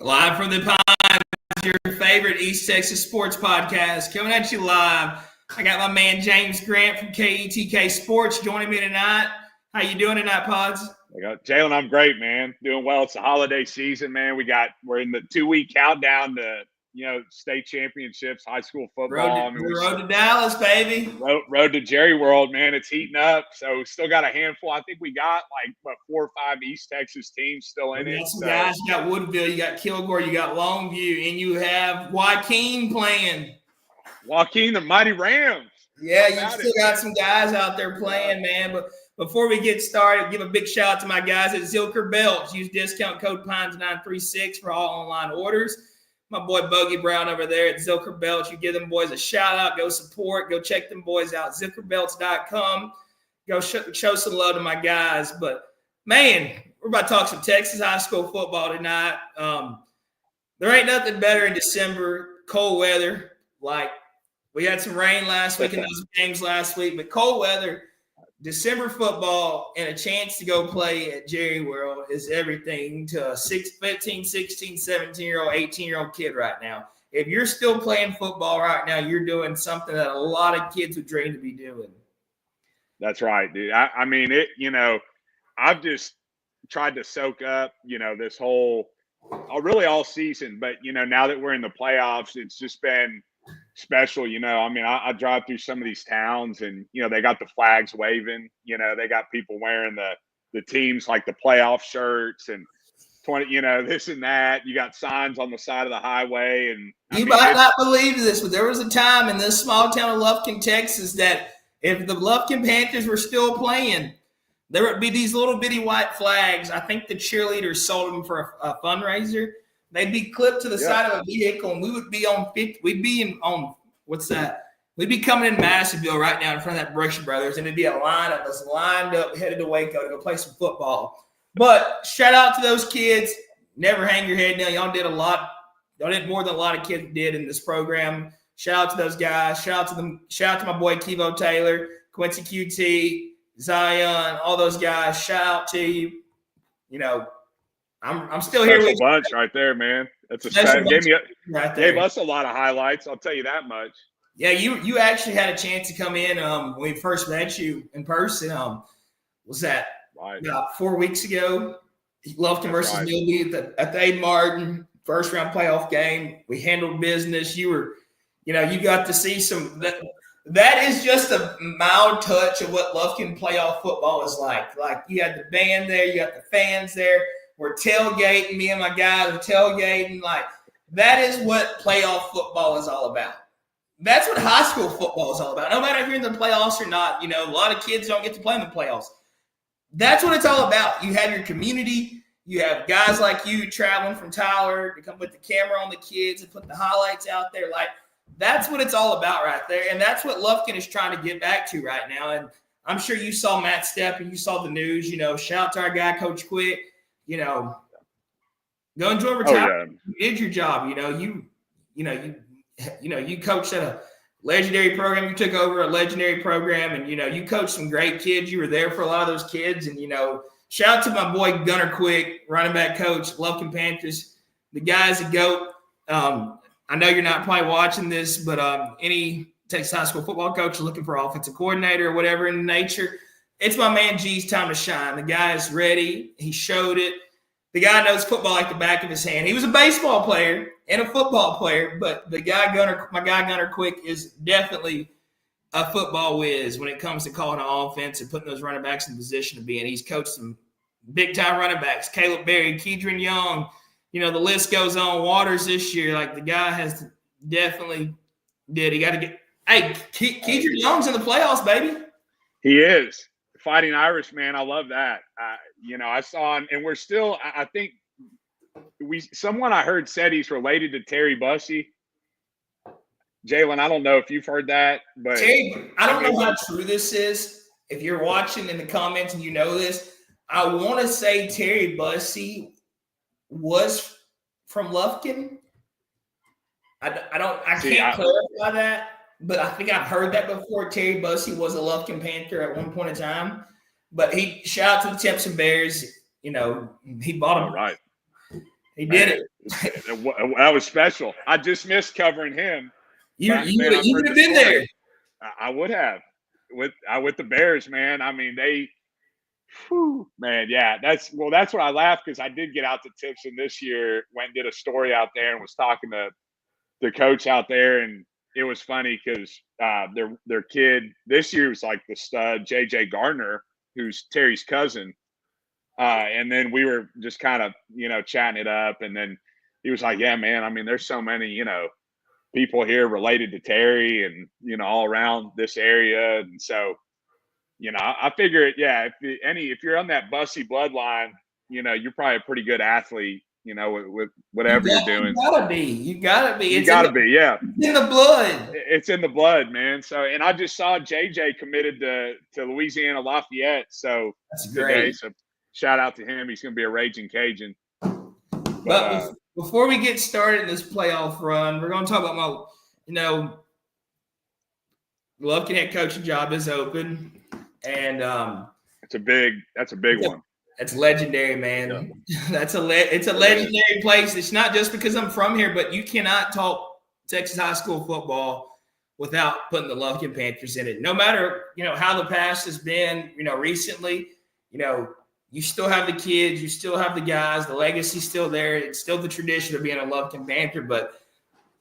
Live from the Pines, your favorite East Texas sports podcast, coming at you live. I got my man James Grant from KETK Sports joining me tonight. How you doing tonight, Pods? Jalen, I'm great, man. Doing well. It's the holiday season, man. We're in the 2-week countdown to state championships, high school football. Road to Dallas, baby. Road to Jerry World, man. It's heating up. So still got a handful. I think we got 4 or 5 East Texas teams still in it. You got some guys. You got Woodville, you got Kilgore, you got Longview, and you have Joaquin playing. Joaquin, the Mighty Rams. Yeah, you still got some guys out there playing, man. But before we get started, give a big shout out to my guys at Zilker Belts. Use discount code PINES936 for all online orders. My boy Bogey Brown over there at Zilker Belts. You give them boys a shout out. Go support. Go check them boys out. ZilkerBelts.com. Go show some love to my guys. But, man, we're about to talk some Texas high school football tonight. There ain't nothing better in December. Cold weather. We had some rain last week and those games last week. But cold weather, December football, and a chance to go play at Jerry World is everything to a 15, 16, 17-year-old, 18-year-old kid right now. If you're still playing football right now, you're doing something that a lot of kids would dream to be doing. That's right, dude. I mean, I've just tried to soak up, this whole really all season. But, now that we're in the playoffs, it's just been special. I mean, I drive through some of these towns and, they got the flags waving, they got people wearing the teams, like the playoff shirts and 20, this and that. You got signs on the side of the highway. And you might not believe this, but there was a time in this small town of Lufkin, Texas, that if the Lufkin Panthers were still playing, there would be these little bitty white flags. I think the cheerleaders sold them for a fundraiser. They'd be clipped to the side of a vehicle, and we would be on 50. We'd be on what's that? We'd be coming in Madisonville right now in front of that Brush Brothers, and it'd be a line of us lined up, headed to Waco to go play some football. But shout out to those kids. Never hang your head down. Y'all did a lot. Y'all did more than a lot of kids did in this program. Shout out to those guys. Shout out to them. Shout out to my boy Kevo Taylor, Quincy QT, Zion, all those guys. Shout out to you. I'm still here with bunch right there, man. That's a special gave us a lot of highlights. I'll tell you that much. Yeah, you actually had a chance to come in when we first met you in person. Was that about 4 weeks ago? Lufkin versus Milby at the Aiden Martin first round playoff game. We handled business. You got to see some. That is just a mild touch of what Lufkin playoff football is like. Like, you had the band there, you got the fans there. We're tailgating. Me and my guys are tailgating. That is what playoff football is all about. That's what high school football is all about. No matter if you're in the playoffs or not, a lot of kids don't get to play in the playoffs. That's what it's all about. You have your community. You have guys like you traveling from Tyler to come with the camera on the kids and put the highlights out there. That's what it's all about right there. And that's what Lufkin is trying to get back to right now. And I'm sure you saw Matt Stepp and you saw the news. Shout out to our guy, Coach Quick. Go enjoy retirement. You did your job. You coached at a legendary program. You took over a legendary program, and you coached some great kids. You were there for a lot of those kids, and shout out to my boy Gunner Quick, running back coach, Lufkin Panthers. The guy's a goat. I know you're not probably watching this, but any Texas high school football coach looking for offensive coordinator or whatever in the nature, it's my man G's time to shine. The guy is ready. He showed it. The guy knows football like the back of his hand. He was a baseball player and a football player, but my guy Gunner Quick is definitely a football whiz when it comes to calling an offense and putting those running backs in the position to be in. He's coached some big-time running backs, Caleb Berry, Kedron Young. The list goes on. Waters this year, the guy has definitely did. He got to get – hey, Kedron Young's in the playoffs, baby. He is. Fighting Irish, man. I love that. I saw him, and we're still. I think someone I heard said he's related to Terry Bussey. Jalen, I don't know if you've heard that, but Terry, I don't know how true this is. If you're watching in the comments and you know this, I want to say Terry Bussey was from Lufkin. I can't clarify that. But I think I've heard that before. Terry Bussey was a Lufkin Panther at one point in time. But shout out to the Timpson Bears. He bought them. Right. He did it. That was special. I just missed covering him. You would have been there. I would have with the Bears, man. I mean, man, yeah. That's what I laughed because I did get out to Tipton this year. Went and did a story out there and was talking to the coach out there, and it was funny because their kid this year was like the stud JJ Gardner, who's Terry's cousin. And then we were just kind of, chatting it up. And then he was like, yeah, man, I mean, there's so many, people here related to Terry and, all around this area. And so, I figure, yeah, if you're on that Bussey bloodline, you're probably a pretty good athlete, with whatever you're doing. You gotta be. You gotta be, yeah. It's in the blood. It's in the blood, man. So, and I just saw JJ committed to Louisiana Lafayette. So that's great. So shout out to him. He's going to be a raging Cajun. But before we get started in this playoff run, we're going to talk about my, Lufkin head coaching job is open, and that's a big one. It's legendary, man. Yeah. It's a legendary place. It's not just because I'm from here, but you cannot talk Texas high school football without putting the Lufkin Panthers in it. No matter, how the past has been, recently, you still have the kids, you still have the guys, the legacy's still there. It's still the tradition of being a Lufkin Panther. But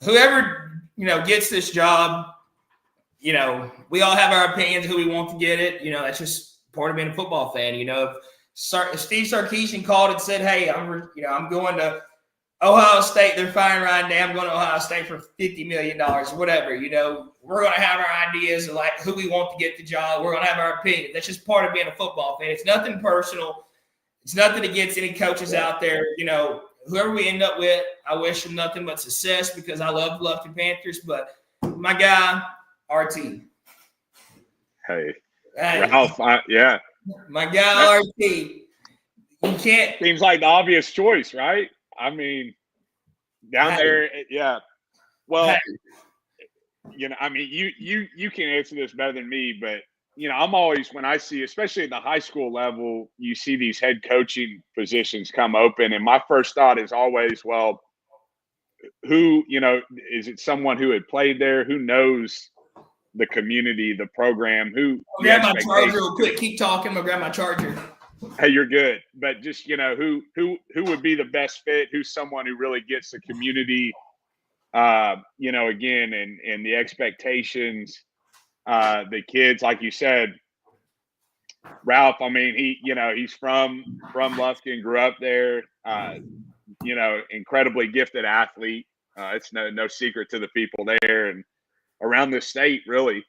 whoever, gets this job, we all have our opinions who we want to get it. That's just part of being a football fan. If Steve Sarkisian called and said, hey, I'm going to Ohio State, they're firing Ryan Day, I'm going to Ohio State for $50 million, whatever, we're going to have our ideas of like who we want to get the job. We're going to have our opinion. That's just part of being a football fan. It's nothing personal. It's nothing against any coaches out there. Whoever we end up with, I wish them nothing but success because I love the Lufkin Panthers. But my guy, RT. Hey. Ralph, yeah. My guy, RT. You can't. Seems like the obvious choice, right? I mean, down there, yeah. Well, I mean, you can answer this better than me, but I'm always, when I see, especially at the high school level, you see these head coaching positions come open, and my first thought is always, well, who, is it someone who had played there, who knows the community, the program, who? I'll grab my charger real quick. Keep talking. I'll grab my charger. Hey, you're good. But just, who would be the best fit? Who's someone who really gets the community, again, and the expectations, the kids, like you said, Ralph, I mean, he's from Lufkin, grew up there, incredibly gifted athlete. It's no secret to the people there and around the state, really,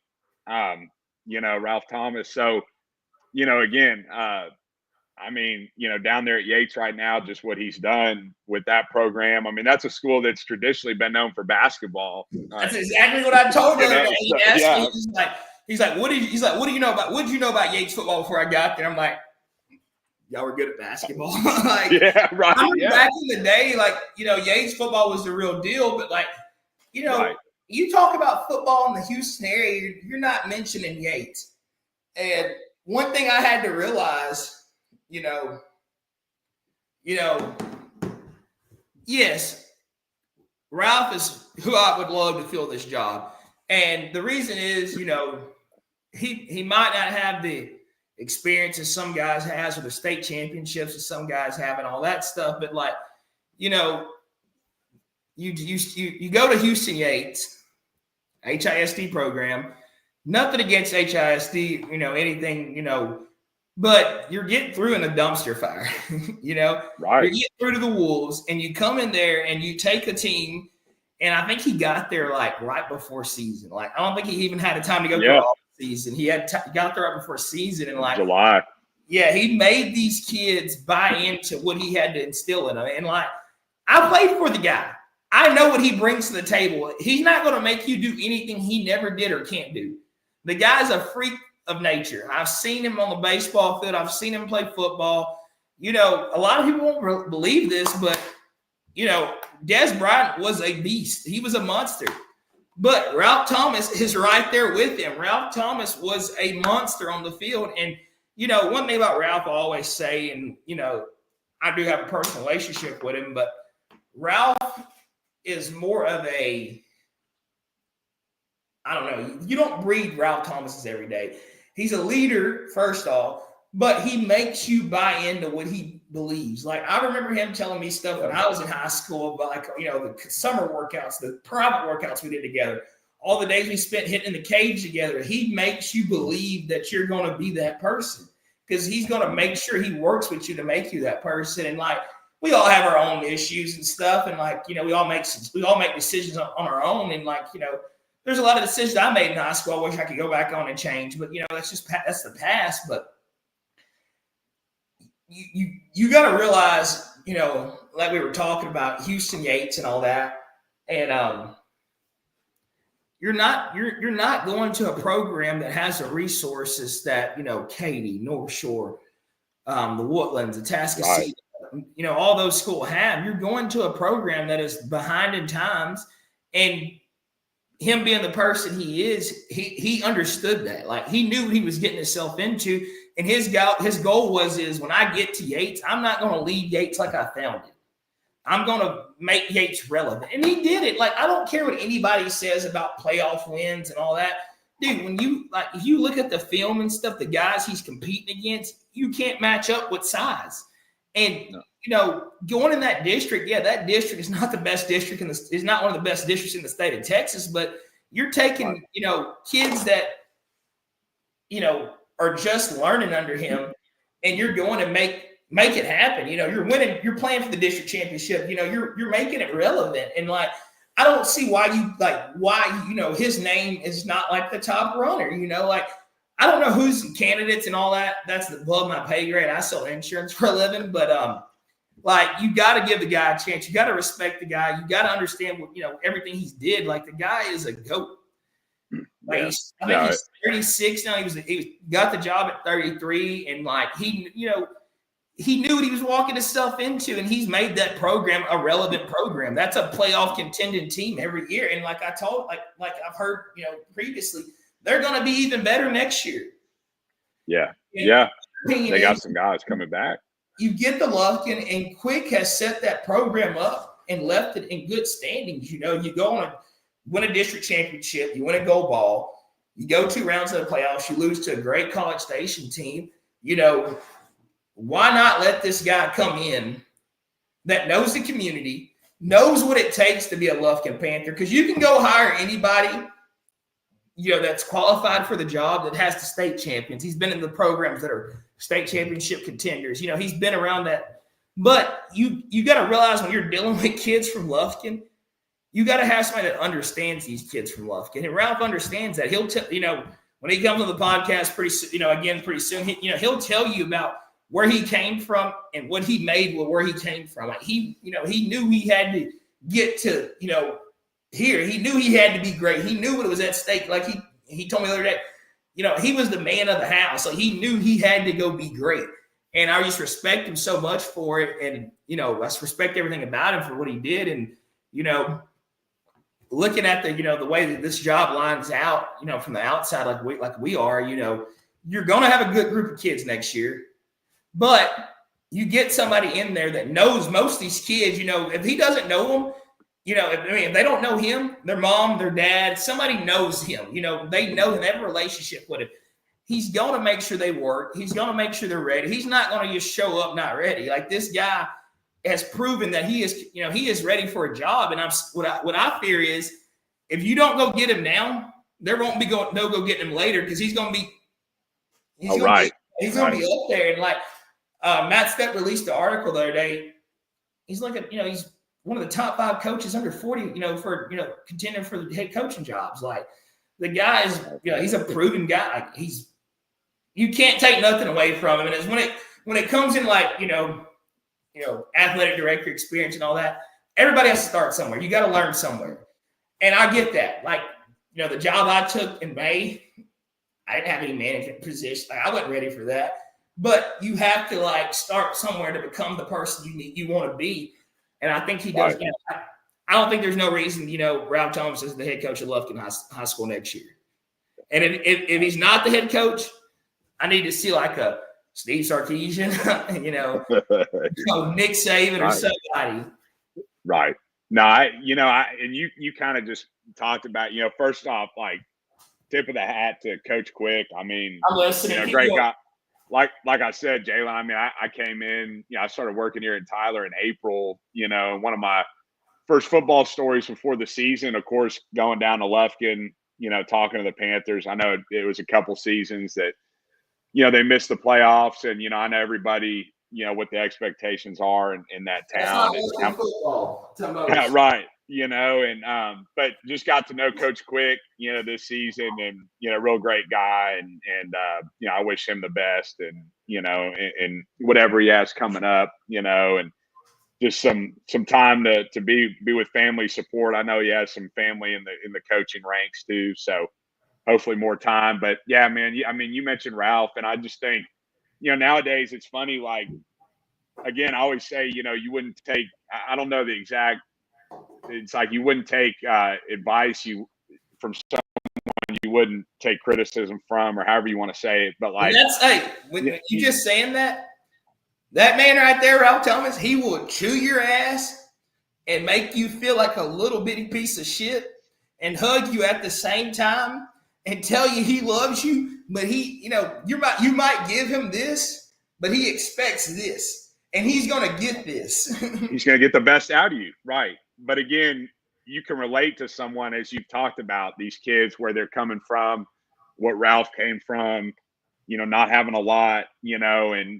Ralph Thomas. So, again, I mean, down there at Yates right now, just what he's done with that program. I mean, that's a school that's traditionally been known for basketball. That's exactly what I told him. He asked me, he's like, what do you know about Yates football before I got there? I'm like, y'all were good at basketball. Yeah, right. Back in the day, Yates football was the real deal. But right. You talk about football in the Houston area, you're not mentioning Yates. And one thing I had to realize, yes, Ralph is who I would love to fill this job. And the reason is, he might not have the experience as some guys has or the state championships as some guys have and all that stuff. But you go to Houston Yates, HISD program, nothing against HISD, anything, but you're getting through in a dumpster fire, right. You get through to the Wolves and you come in there and you take a team. And I think he got there right before season. I don't think he even had a time to go through all the season. He got there right before season and July. Yeah, he made these kids buy into what he had to instill in them. And I played for the guy. I know what he brings to the table. He's not going to make you do anything he never did or can't do. The guy's a freak of nature. I've seen him on the baseball field. I've seen him play football. A lot of people won't believe this, but, Des Bryant was a beast. He was a monster. But Ralph Thomas is right there with him. Ralph Thomas was a monster on the field. And, one thing about Ralph I always say, and, I do have a personal relationship with him, but Ralph is more of a, I don't know, you don't breed Ralph Thomases every day. He's a leader, first off, but he makes you buy into what he believes. Like, I remember him telling me stuff when I was in high school about, like, you know, the summer workouts, the private workouts we did together, all the days we spent hitting in the cage together. He makes you believe that you're going to be that person because he's going to make sure he works with you to make you that person. And, like, we all have our own issues and stuff. And, like, you know, we all make decisions on our own. And, like, you know, there's a lot of decisions I made in high school I wish I could go back on and change. But, you know, that's the past. But you got to realize, you know, like we were talking about Houston Yates and all that. And you're not going to a program that has the resources that, you know, Katy, North Shore, the Woodlands, the Atascocita, you know, all those schools have. You're going to a program that is behind in times, and him being the person he is, he understood that. Like, he knew what he was getting himself into, and his goal was when I get to Yates, I'm not going to leave Yates like I found it. I'm going to make Yates relevant. And he did it. Like, I don't care what anybody says about playoff wins and all that. Dude, when if you look at the film and stuff, the guys he's competing against, you can't match up with size. And, you know, going in that district, yeah, that district is not the best district is not one of the best districts in the state of Texas, but you're taking, you know, kids that, you know, are just learning under him, and you're going to make it happen. You know, you're winning, you're playing for the district championship, you know, you're making it relevant. And, like, I don't see why you know, his name is not like the top runner, you know, like, I don't know who's candidates and all that. That's above my pay grade. I sell insurance for a living, but like, you got to give the guy a chance. You got to respect the guy. You got to understand what, you know, everything he's did. Like, the guy is a GOAT. Like, he's 36 now. He got the job at 33, and, like, he knew what he was walking himself into, and he's made that program a relevant program. That's a playoff contending team every year. And, like I told, like I've heard, you know, previously, they're going to be even better next year. Yeah. Yeah. They got some guys coming back. You get the Lufkin, and Quick has set that program up and left it in good standings. You know, you go on win a district championship, you win a gold ball, you go 2 rounds of the playoffs, you lose to a great College Station team. You know, why not let this guy come in that knows the community, knows what it takes to be a Lufkin Panther? Because you can go hire anybody, you know, that's qualified for the job that has the state champions. He's been in the programs that are state championship contenders. You know, he's been around that. But you got to realize when you're dealing with kids from Lufkin, you got to have somebody that understands these kids from Lufkin. And Ralph understands that. He'll tell, you know, when he comes on the podcast pretty soon, he'll tell you about where he came from and what he made with where he came from. Like, he knew he had to get to, you know, here. He knew he had to be great. He knew what was at stake. Like, he told me the other day, you know, he was the man of the house. So he knew he had to go be great. And I just respect him so much for it. And, you know, I respect everything about him for what he did. And, you know, looking at the, you know, the way that this job lines out, you know, from the outside, like we are, you know, you're going to have a good group of kids next year. But you get somebody in there that knows most of these kids. You know, if he doesn't know them, you know, if they don't know him, their mom, their dad, somebody knows him. You know, they know him, they have a relationship with him. He's going to make sure they work. He's going to make sure they're ready. He's not going to just show up not ready. Like, this guy has proven that he is ready for a job. And what I fear is, if you don't go get him now, there won't be no go getting him later, because he's going to be he's going to be up there. And, like, Matt Stepp released the article the other day. He's looking, you know, he's one of the top 5 coaches under 40, you know, for, you know, contending for the head coaching jobs. Like, the guy is, you know, he's a proven guy. Like, you can't take nothing away from him. And it's when it comes in, like, you know, athletic director experience and all that, everybody has to start somewhere. You got to learn somewhere. And I get that. Like, you know, the job I took in May, I didn't have any management position. Like, I wasn't ready for that. But you have to, like, start somewhere to become the person you want to be. And I think he does. Right. You know, I don't think there's no reason, you know, Ralph Thomas is the head coach of Lufkin High School next year. And if he's not the head coach, I need to see, like, a Steve Sarkisian, you know, Nick Saban or somebody. Right. No, and you kind of just talked about, first off, like tip of the hat to Coach Quick. I mean, I'm listening. Great guy. Like I said, Jalen, I mean, I came in, I started working here in Tyler in April, one of my first football stories before the season, of course, going down to Lufkin, talking to the Panthers. I know it was a couple seasons that, they missed the playoffs, and, I know everybody, what the expectations are in that town. That's football. Yeah, right. But just got to know Coach Quick, this season, and, real great guy. And I wish him the best, and, and whatever he has coming up, and just some time to be with family support. I know he has some family in the coaching ranks too. So hopefully more time, but yeah, man, I mean, you mentioned Ralph, and I just think, nowadays it's funny. Like, again, I always say, you wouldn't take, I don't know the exact, it's like you wouldn't take advice from someone you wouldn't take criticism from, or however you want to say it. But like, when you just saying that man right there, Ralph Thomas, he will chew your ass and make you feel like a little bitty piece of shit and hug you at the same time and tell you he loves you. But he, you might give him this, but he expects this, and he's going to get this. He's going to get the best out of you. Right. But again, you can relate to someone, as you've talked about, these kids, where they're coming from, what Ralph came from, not having a lot,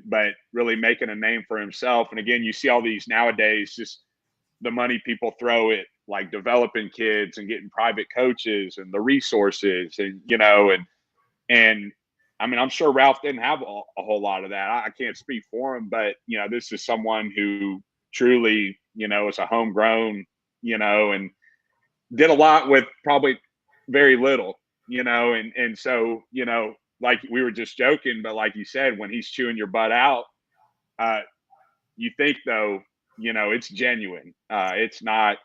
but really making a name for himself. And again, you see all these nowadays, just the money people throw at like developing kids and getting private coaches and the resources, and, and I mean, I'm sure Ralph didn't have a whole lot of that. I can't speak for him, but, this is someone who truly, is a homegrown, and did a lot with probably very little, and so, like we were just joking, but like you said, when he's chewing your butt out, you think though, it's genuine. It's not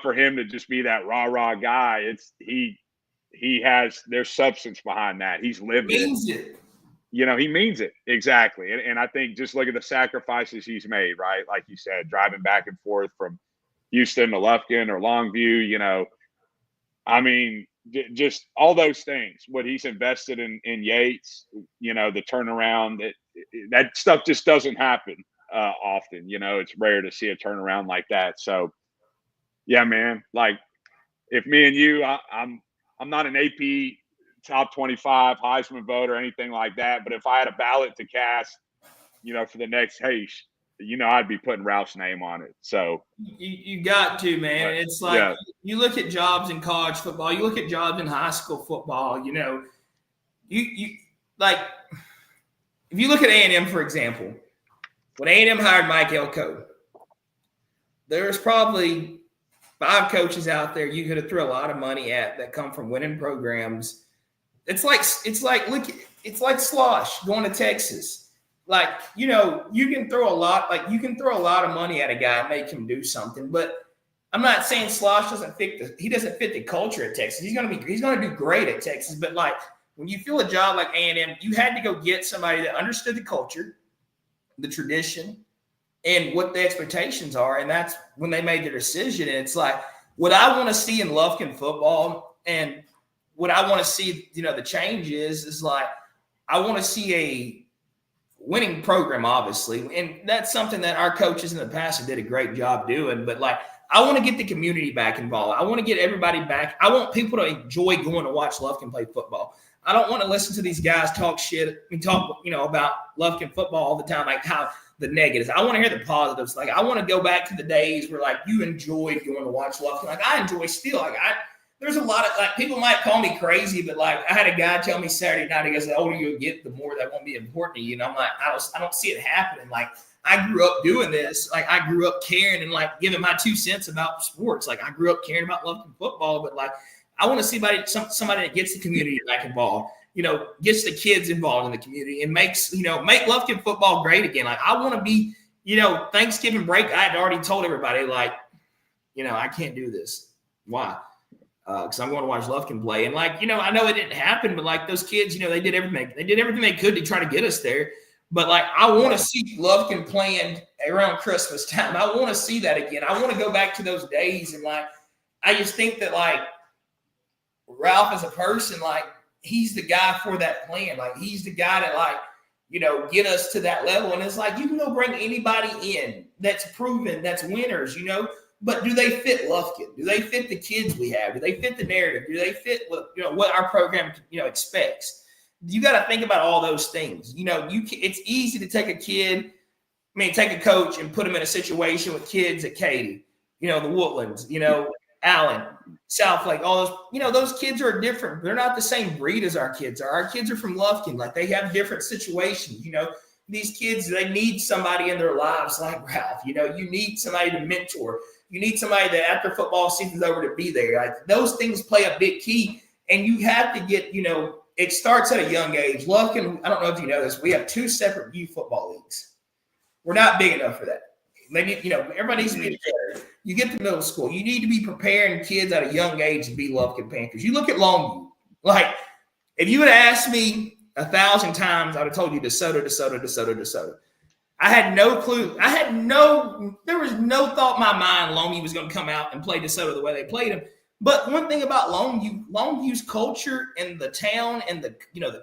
for him to just be that rah guy. There's substance behind that. He's lived it. He means it. Exactly. And I think just look at the sacrifices he's made, right? Like you said, driving back and forth from Houston to Lufkin or Longview, I mean, just all those things, what he's invested in Yates, the turnaround, that stuff just doesn't happen often. It's rare to see a turnaround like that. So yeah, man, like if me and you, I'm not an AP top 25 Heisman vote or anything like that, but if I had a ballot to cast, for the next I'd be putting Ralph's name on it. So you got to, man. It's like you look at jobs in college football, you look at jobs in high school football. You like if you look at A&M, for example, when A&M hired Mike Elko, there's probably 5 coaches out there you could have threw a lot of money at that come from winning programs. It's like Slosh going to Texas. Like, you can throw a lot of money at a guy and make him do something. But I'm not saying Slosh doesn't fit the culture at Texas. He's gonna do great at Texas. But like when you feel a job like A&M, you had to go get somebody that understood the culture, the tradition, and what the expectations are. And that's when they made their decision. And it's like what I want to see in Lufkin football, and what I want to see, the change is like I want to see a winning program, obviously. And that's something that our coaches in the past have did a great job doing. But like, I want to get the community back involved. I want to get everybody back. I want people to enjoy going to watch Lufkin play football. I don't want to listen to these guys talk shit. About Lufkin football all the time, like how the negatives. I want to hear the positives. Like, I want to go back to the days where like you enjoyed going to watch Lufkin. Like I enjoy still. Like there's a lot of like people might call me crazy, but like I had a guy tell me Saturday night, he goes, the older you get, the more that won't be important to you. I'm like, I don't see it happening. Like I grew up doing this. Like I grew up caring and like giving my 2 cents about sports. Like I grew up caring about Lufkin football, but like I want to see somebody that gets the community back involved, gets the kids involved in the community and make Lufkin football great again. Like I want to be, Thanksgiving break, I had already told everybody like, I can't do this. Why? Because I'm going to watch Lufkin play. And like, I know it didn't happen, but like those kids, they did everything. They did everything they could to try to get us there. But like, I want to see Lufkin playing around Christmas time. I want to see that again. I want to go back to those days. And like, I just think that like Ralph as a person, like he's the guy for that plan. Like he's the guy that like, get us to that level. And it's like, you can go bring anybody in that's proven, that's winners, but do they fit Lufkin? Do they fit the kids we have? Do they fit the narrative? Do they fit what our program, expects? You got to think about all those things. It's easy to take take a coach and put him in a situation with kids at Katy, the Woodlands, Allen, Southlake, all those, those kids are different. They're not the same breed as our kids are. Our kids are from Lufkin. Like they have different situations, these kids, they need somebody in their lives like Ralph, you need somebody to mentor. You need somebody that after football season's over to be there. Like those things play a big key, and you have to get, it starts at a young age. Lufkin, I don't know if you know this, we have 2 separate youth football leagues. We're not big enough for that. Maybe, everybody needs to be together. You get to middle school. You need to be preparing kids at a young age to be Lufkin Panthers. You look at Longview. Like, if you would have asked me 1,000 times, I would have told you DeSoto. I had no clue. There was no thought in my mind Longview was going to come out and play DeSoto the way they played him. But one thing about Longview's culture and the town and the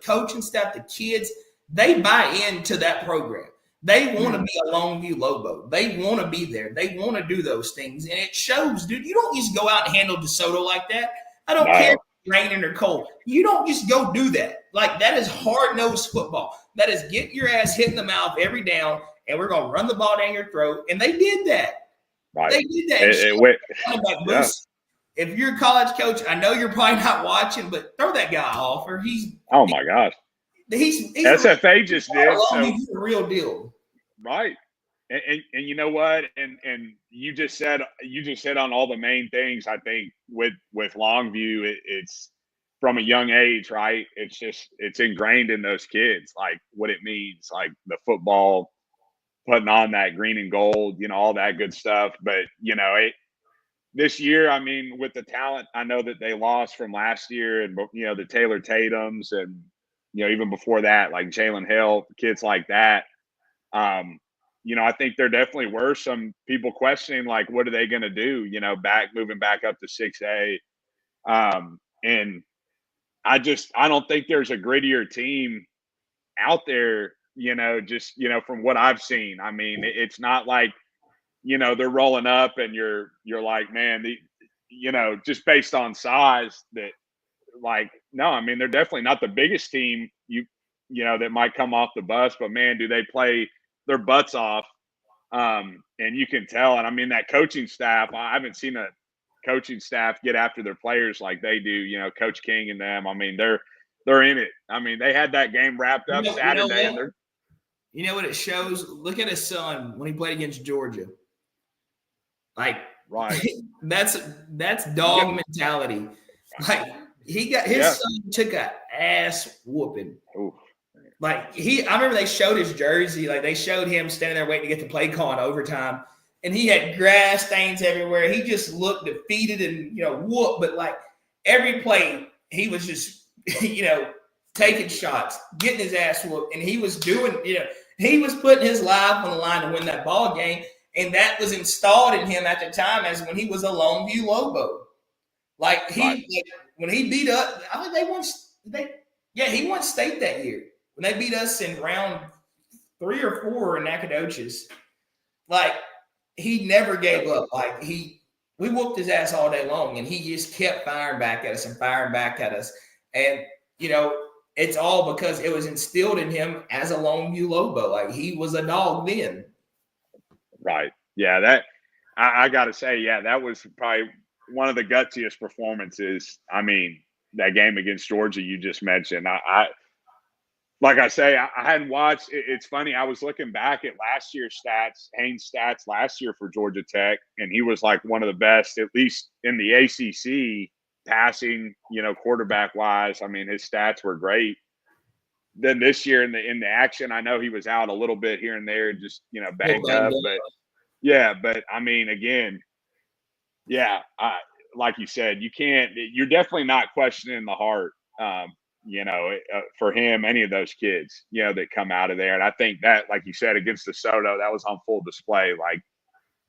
coaching staff, the kids, they buy into that program. They want to be a Longview Lobo. They want to be there. They want to do those things. And it shows, dude. You don't just go out and handle DeSoto like that. I don't care if it's raining or cold. You don't just go do that. Like, that is hard-nosed football. That is get your ass hit in the mouth every down, and we're going to run the ball down your throat. And they did that. Right. They did that. If you're a college coach, I know you're probably not watching, but throw that guy off, or oh my gosh. He's SFA just did. He's the real deal. Right. And you know what? And you just said on all the main things. I think with Longview, it's from a young age, right? It's ingrained in those kids, like what it means, like the football, putting on that green and gold, all that good stuff. But this year, I mean, with the talent, I know that they lost from last year, and the Taylor Tatums, and even before that, like Jalen Hill, kids like that. I think there definitely were some people questioning, like, what are they going to do, moving back up to 6A. And I don't think there's a grittier team out there, from what I've seen. I mean, it's not like, they're rolling up and you're like, man, just based on size that, like, no, I mean, they're definitely not the biggest team that might come off the bus, but man, do they play their butts off. And you can tell. And I mean, that coaching staff, I haven't seen a coaching staff get after their players like they do, Coach King and them. I mean, they're in it. I mean, they had that game wrapped up Saturday. And you know what it shows? Look at his son when he played against Georgia. Like, right. that's dog mentality. Like, he got his son took a ass whooping. Ooh. Like I remember they showed his jersey. Like they showed him standing there waiting to get the play call in overtime, and he had grass stains everywhere. He just looked defeated and whooped. But like every play, he was just taking shots, getting his ass whooped, and he was doing he was putting his life on the line to win that ball game, and that was installed in him at the time as when he was a Longview Lobo. Like when he beat up, I think he won state that year. When they beat us in round 3 or 4 in Nacogdoches, like he never gave up. Like we whooped his ass all day long, and he just kept firing back at us. And it's all because it was instilled in him as a Longview Lobo. Like he was a dog then. Right. Yeah. That I got to say, that was probably one of the gutsiest performances. I mean, that game against Georgia you just mentioned. Like I say, I hadn't watched. It's funny. I was looking back at last year's stats, Haynes' stats last year for Georgia Tech, and he was like one of the best, at least in the ACC, passing, quarterback wise. I mean, his stats were great. Then this year in the action, I know he was out a little bit here and there, just banged up. But I mean, again, like you said, you can't. You're definitely not questioning the heart. for him, any of those kids, that come out of there. And I think that, like you said, against DeSoto, that was on full display. Like,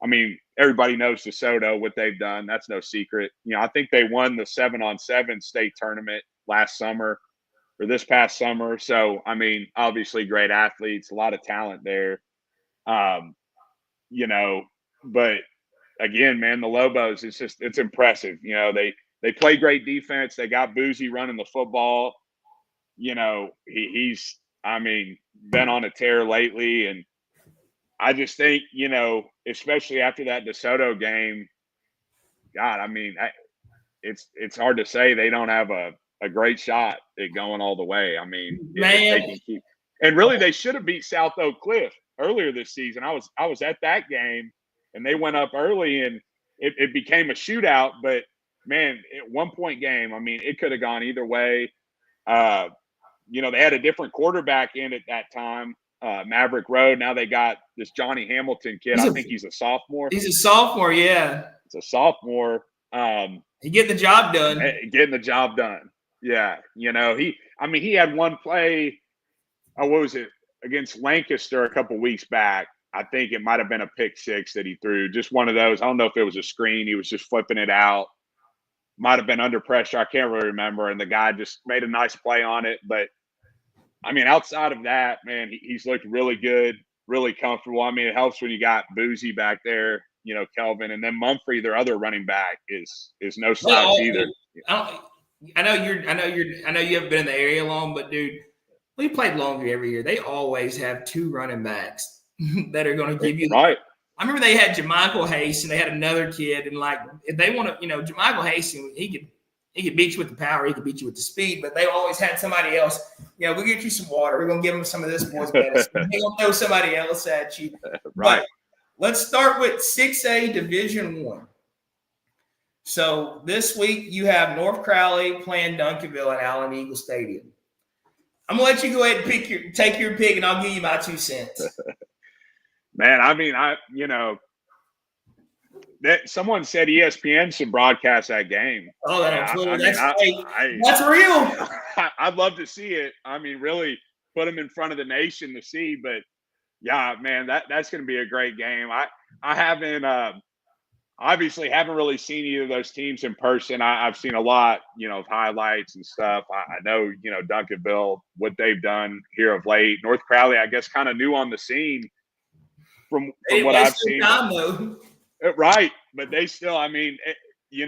I mean, everybody knows DeSoto, what they've done. That's no secret. I think they won the 7-on-7 state tournament last summer or this past summer. So, I mean, obviously great athletes, a lot of talent there. But again, man, the Lobos, it's impressive. They play great defense. They got Boozy running the football. He's been on a tear lately. And I just think, especially after that DeSoto game, God, I mean, it's hard to say they don't have a great shot at going all the way. I mean, man, if they can keep, and really they should have beat South Oak Cliff earlier this season. I was at that game, and they went up early, and it became a shootout. But man, 1-point game. I mean, it could have gone either way. They had a different quarterback in at that time, Maverick Road. Now they got this Johnny Hamilton kid. I think he's a sophomore. He's a sophomore, yeah. It's a sophomore. He getting the job done. Getting the job done. Yeah. He had one play. What was it? Against Lancaster a couple weeks back. I think it might have been a pick six that he threw. Just one of those. I don't know if it was a screen. He was just flipping it out. Might have been under pressure. I can't really remember. And the guy just made a nice play on it. But, I mean, outside of that, man, he's looked really good, really comfortable. I mean, it helps when you got Boozy back there, Kelvin. And then Mumphrey, their other running back, is no slouch either. I know you haven't been in the area long, but, dude, we played Longview every year. They always have two running backs that are going to give you right. I remember they had JaMichael Hayes, and they had another kid, and like if they want to, JaMichael Hayes, he could beat you with the power, he could beat you with the speed, but they always had somebody else. We'll get you some water. We're gonna give them some of this boys' medicine. They're gonna throw somebody else at you. Right. But let's start with 6A Division I. So this week you have North Crowley playing Duncanville at Allen Eagle Stadium. I'm gonna let you go ahead and take your pick, and I'll give you my 2 cents. Man, I mean, that someone said ESPN should broadcast that game. Oh, that's real. I'd love to see it. I mean, really put them in front of the nation to see. But yeah, man, that's going to be a great game. I haven't obviously haven't really seen either of those teams in person. I've seen a lot, of highlights and stuff. I know, Duncanville, what they've done here of late. North Crowley, I guess, kind of new on the scene. From what I've seen, right? But they still, I mean,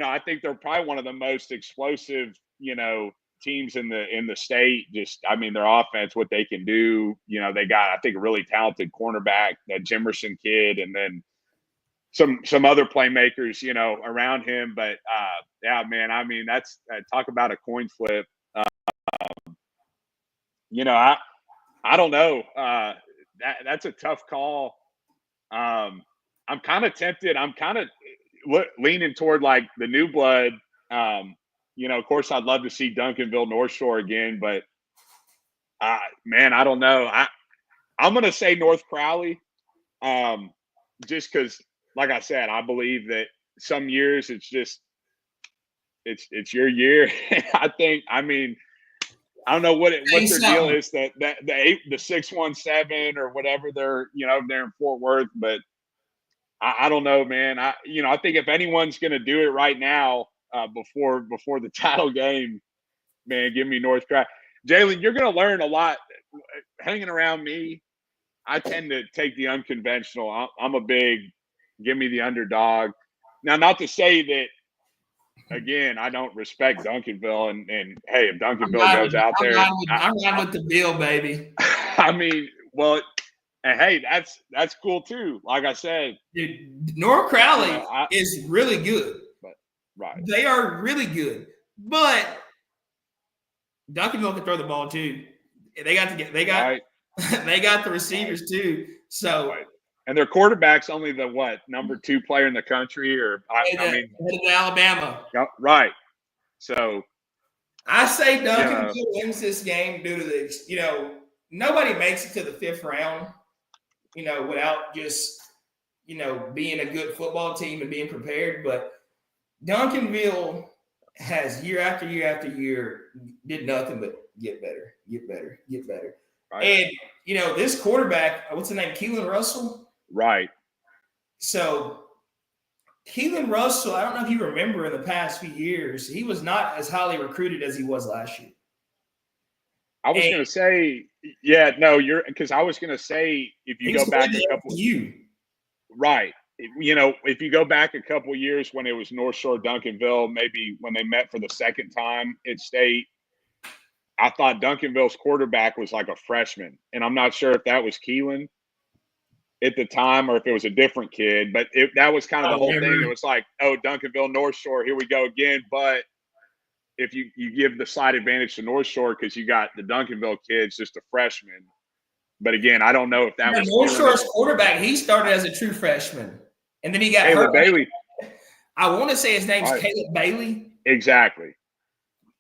I think they're probably one of the most explosive, teams in the state. Just, I mean, their offense, what they can do. They got, I think, a really talented cornerback, that Jimerson kid, and then some other playmakers, around him. But yeah, man, I mean, that's talk about a coin flip. I don't know. That's a tough call. I'm kind of tempted. I'm kind of leaning toward like the new blood. Of course, I'd love to see Duncanville North Shore again, but man, I don't know. I'm going to say North Crowley, just because, like I said, I believe that some years it's just it's your year. I don't know what their deal is, that the 617 or whatever they're they're in Fort Worth, but I don't know, man. I think if anyone's going to do it right now, before the title game, man, give me North Crowley. Jalen, you're going to learn a lot hanging around me. I tend to take the unconventional. I'm a big give me the underdog. Now, not to say that. Again, I don't respect Duncanville, and hey, if Duncanville goes out there, I'm riding with the bill, baby. I mean, well, and hey, that's cool too. Like I said, dude, North Crowley is really good. Right, they are really good, but Duncanville can throw the ball too. They got the receivers too. So. Right. And their quarterback's only the number 2 player in the country, or headed to Alabama. Right. So I say Duncanville wins this game due to the nobody makes it to the 5th round, without just being a good football team and being prepared. But Duncanville has year after year after year did nothing but get better, get better, get better. Right. And, you know, this quarterback, what's the name? Keelan Russell? Right. So Keelan Russell, I don't know if you remember in the past few years, he was not as highly recruited as he was last year. I was going to say, yeah, no, because I was going to say, if you go back a couple, right. You know, if you go back a couple years when it was North Shore Duncanville, maybe when they met for the second time at state, I thought Duncanville's quarterback was like a freshman. And I'm not sure if that was Keelan at the time or if it was a different kid, but that was kind of the whole thing. It was like, oh, Duncanville, North Shore, here we go again. But if you give the slight advantage to North Shore because you got the Duncanville kids, just a freshman. But again, I don't know if that was North Shore's quarterback. He started as a true freshman, and then he got hurt. Bailey. I want to say his name's Caleb Bailey. Exactly.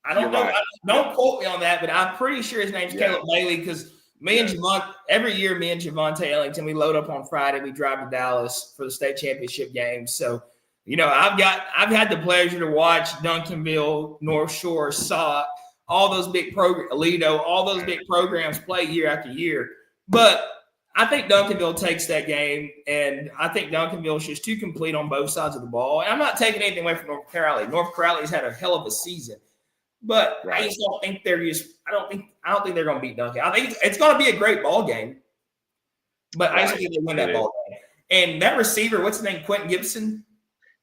I don't know. Right. Don't quote me on that, but I'm pretty sure his name's Caleb Bailey because me and Javonte, every year, me and Javonte Ellington, we load up on Friday. We drive to Dallas for the state championship games. So, you know, I've had the pleasure to watch Duncanville, North Shore, SOC, all those big programs, Aledo, all those big programs play year after year. But I think Duncanville takes that game, and I think Duncanville is just too complete on both sides of the ball. And I'm not taking anything away from North Crowley. North Crowley's had a hell of a season, but I just don't think they're just. I don't think they're going to beat Duncan. I think it's going to be a great ball game, but I just think they win that ball game. And that receiver, what's his name? Quentin Gibson.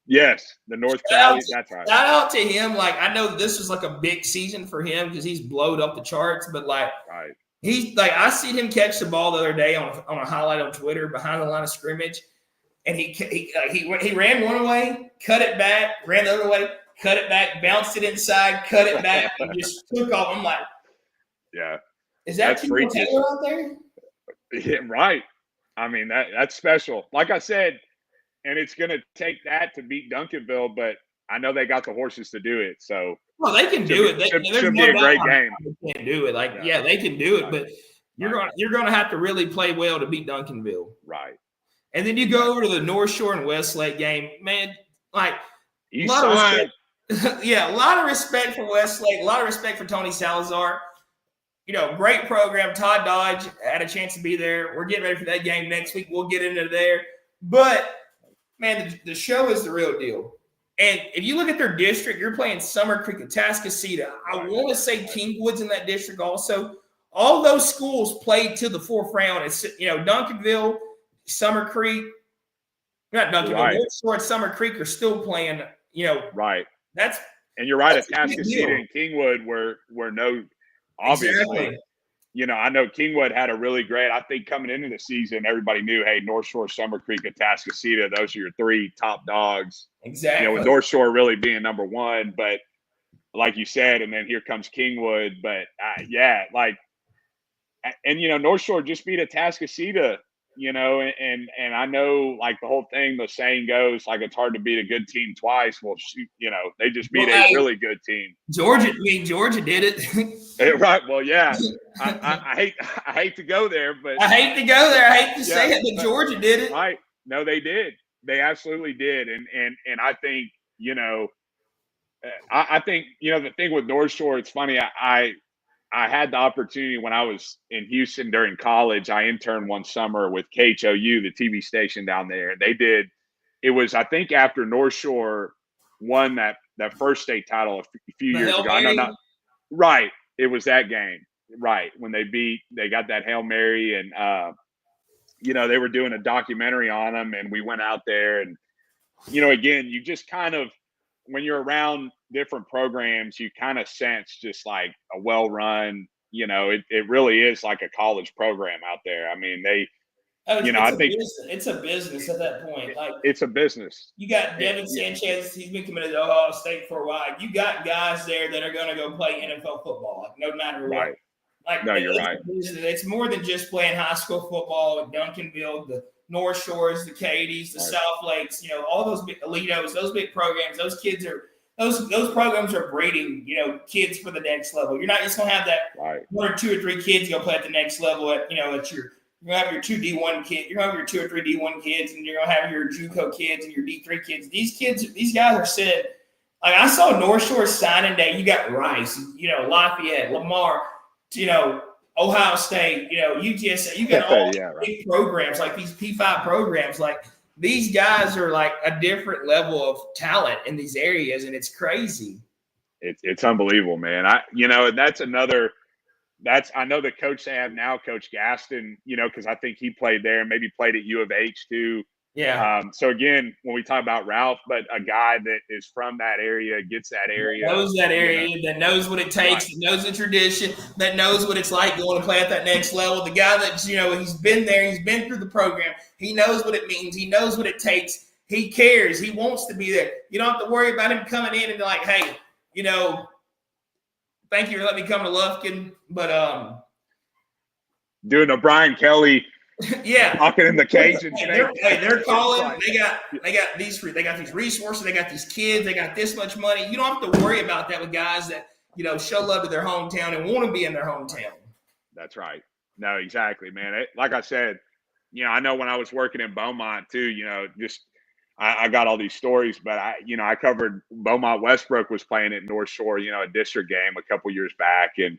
Yes, the North Crowley. That's right. Shout out to him. Like I know this was like a big season for him because he's blowed up the charts, but like. Right. He's like I seen him catch the ball the other day on a highlight on Twitter behind the line of scrimmage, and he ran one way, cut it back, ran the other way, cut it back, bounced it inside, cut it back, and just took off. I'm like, yeah, is that Timo Taylor out there? Yeah, right. I mean that's special. Like I said, and it's going to take that to beat Duncanville, but I know they got the horses to do it. So. Well, they can do it. Should be a great game. They can do it. They can do it, but you're going to have to really play well to beat Duncanville. Right. And then you go over to the North Shore and Westlake game, man. Like a lot of respect. Yeah, a lot of respect for Westlake. A lot of respect for Tony Salazar. You know, great program. Todd Dodge had a chance to be there. We're getting ready for that game next week. We'll get into there. But man, the show is the real deal. And if you look at their district, you're playing Summer Creek, Atascocita. I want to say Kingwood's in that district also. All those schools played to the fourth round. It's, you know, Duncanville, Summer Creek, not Duncanville, North Shore and Summer Creek are still playing, you know. Right. And you're right, Atascocita and Kingwood were no, obviously. Exactly. You know, I know Kingwood had a really great, I think coming into the season, everybody knew, hey, North Shore, Summer Creek, Atascocita, those are your three top dogs. Exactly. You know, with North Shore really being number one, but like you said, and then here comes Kingwood. But and you know, North Shore just beat Atascocita, you know, and I know like the whole thing, the saying goes, like it's hard to beat a good team twice. Well, shoot, you know, they just beat a really good team. Georgia did it. Right. Well, yeah. I hate to go there, but I hate to go there. I hate to say it, but Georgia did it. Right. No, they did. They absolutely did. And I think, you know, I think, you know, the thing with North Shore, it's funny. I had the opportunity when I was in Houston during college. I interned one summer with KHOU, the TV station down there. It was, I think, after North Shore won that first state title a few years ago. I know not right. It was that game, right, when they got that Hail Mary, and you know, they were doing a documentary on them, and we went out there, and you know, again, you just kind of, when you're around different programs, you kind of sense just like a well-run, you know, it really is like a college program out there. I mean, I think it's a business at that point. Like it's a business. You got Devin Sanchez. He's been committed to Ohio State for a while. You got guys there that are going to go play NFL football, like, no matter what. Right. Like, no, you're right. It's more than just playing high school football at Duncanville, the North Shores, the Cadies, the South Lakes. You know, all those big Aledos, those big programs. Those kids are those programs are breeding, you know, kids for the next level. You're not just going to have that one or two or three kids go play at the next level at, you know, at your. You're going to have your two D1 kids. You're going to have your 2 or 3 D1 kids, and you're going to have your JUCO kids and your D3 kids. These guys are sitting. Like I saw North Shore signing day. You got Rice, you know, Lafayette, Lamar. Ohio State, UTSA. You got all big programs like these P5 programs. Like these guys are like a different level of talent in these areas, and it's crazy. It's unbelievable, man. And that's another. I know the coach they have now, Coach Gaston. Because I think he played there and maybe played at U of H too. Yeah. So again, when we talk about Ralph, but a guy that is from that area, gets that area, knows that area, that knows what it takes, that knows the tradition, that knows what it's like going to play at that next level. The guy that he's been there, he's been through the program. He knows what it means. He knows what it takes. He cares. He wants to be there. You don't have to worry about him coming in and be like, hey, thank you for letting me come to Lufkin, but doing a Brian Kelly. Yeah, talking in the cage and they're calling. They got these resources. They got these kids. They got this much money. You don't have to worry about that with guys that show love to their hometown and want to be in their hometown. That's right. No, exactly, man. Like I said, I know when I was working in Beaumont too. I got all these stories, but I covered Beaumont. Westbrook was playing at North Shore, a district game a couple years back, and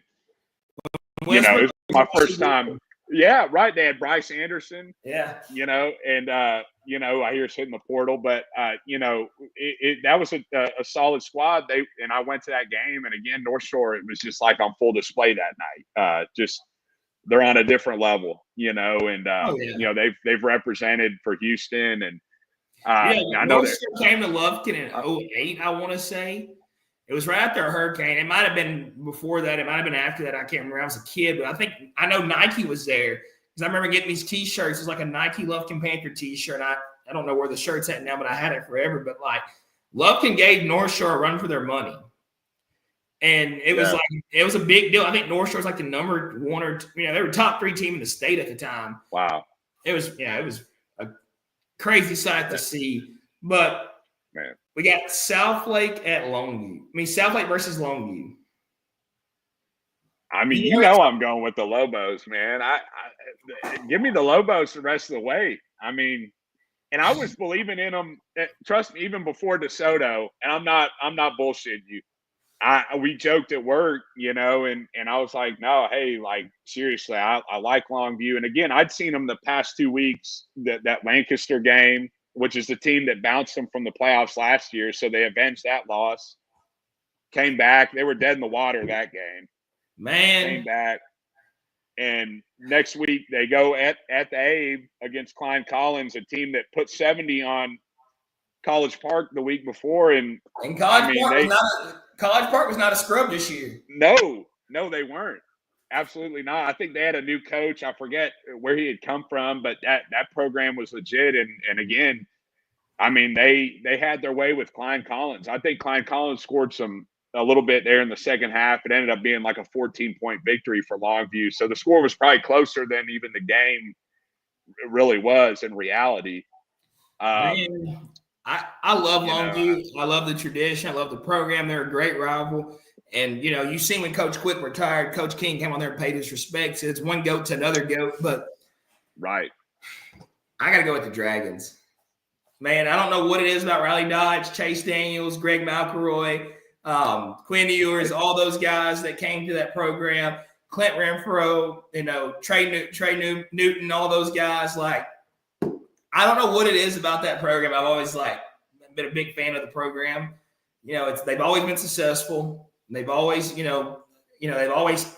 it was my first time. Yeah, right. They had Bryce Anderson. Yeah. And I hear us hitting the portal, but that was a solid squad. I went to that game, and again, North Shore, it was just like on full display that night. They're on a different level, and they've represented for Houston, and I know North Shore came to Lufkin in 2008, I want to say. It was right after a hurricane. It might have been before that. It might have been after that. I can't remember. I was a kid, but I know Nike was there because I remember getting these T-shirts. It was like a Nike Lufkin Panther T-shirt. I don't know where the shirt's at now, but I had it forever. But like Lufkin gave North Shore a run for their money, and it was a big deal. I think North Shore was like the number one or two, they were top 3 team in the state at the time. Wow, it was a crazy sight to see, but. Man. We got Southlake at Longview. Southlake versus Longview. I'm going with the Lobos, man. I give me the Lobos the rest of the way. And I was believing in them. Trust me, even before DeSoto. And I'm not bullshitting you. We joked at work, and I was like, no, hey, like seriously, I like Longview. And again, I'd seen them the past 2 weeks. That Lancaster game, which is the team that bounced them from the playoffs last year. So they avenged that loss, came back. They were dead in the water that game. Man. Came back. And next week they go at the Abe against Klein Collins, a team that put 70 on College Park the week before. And College Park was not a scrub this year. No, they weren't. Absolutely not. I think they had a new coach. I forget where he had come from, but that program was legit. And again, they had their way with Klein Collins. I think Klein Collins scored a little bit there in the second half. It ended up being like a 14-point victory for Longview. So the score was probably closer than even the game really was in reality. I love Longview. I love the tradition. I love the program. They're a great rival. And, you've seen when Coach Quick retired, Coach King came on there and paid his respects. It's one goat to another goat. But right, I got to go with the Dragons. Man, I don't know what it is about Riley Dodge, Chase Daniels, Greg McElroy, Quinn Ewers, all those guys that came to that program, Clint Renfro, Trey Newton, all those guys. Like, I don't know what it is about that program. I've always been a big fan of the program. They've always been successful. They've always, they've always,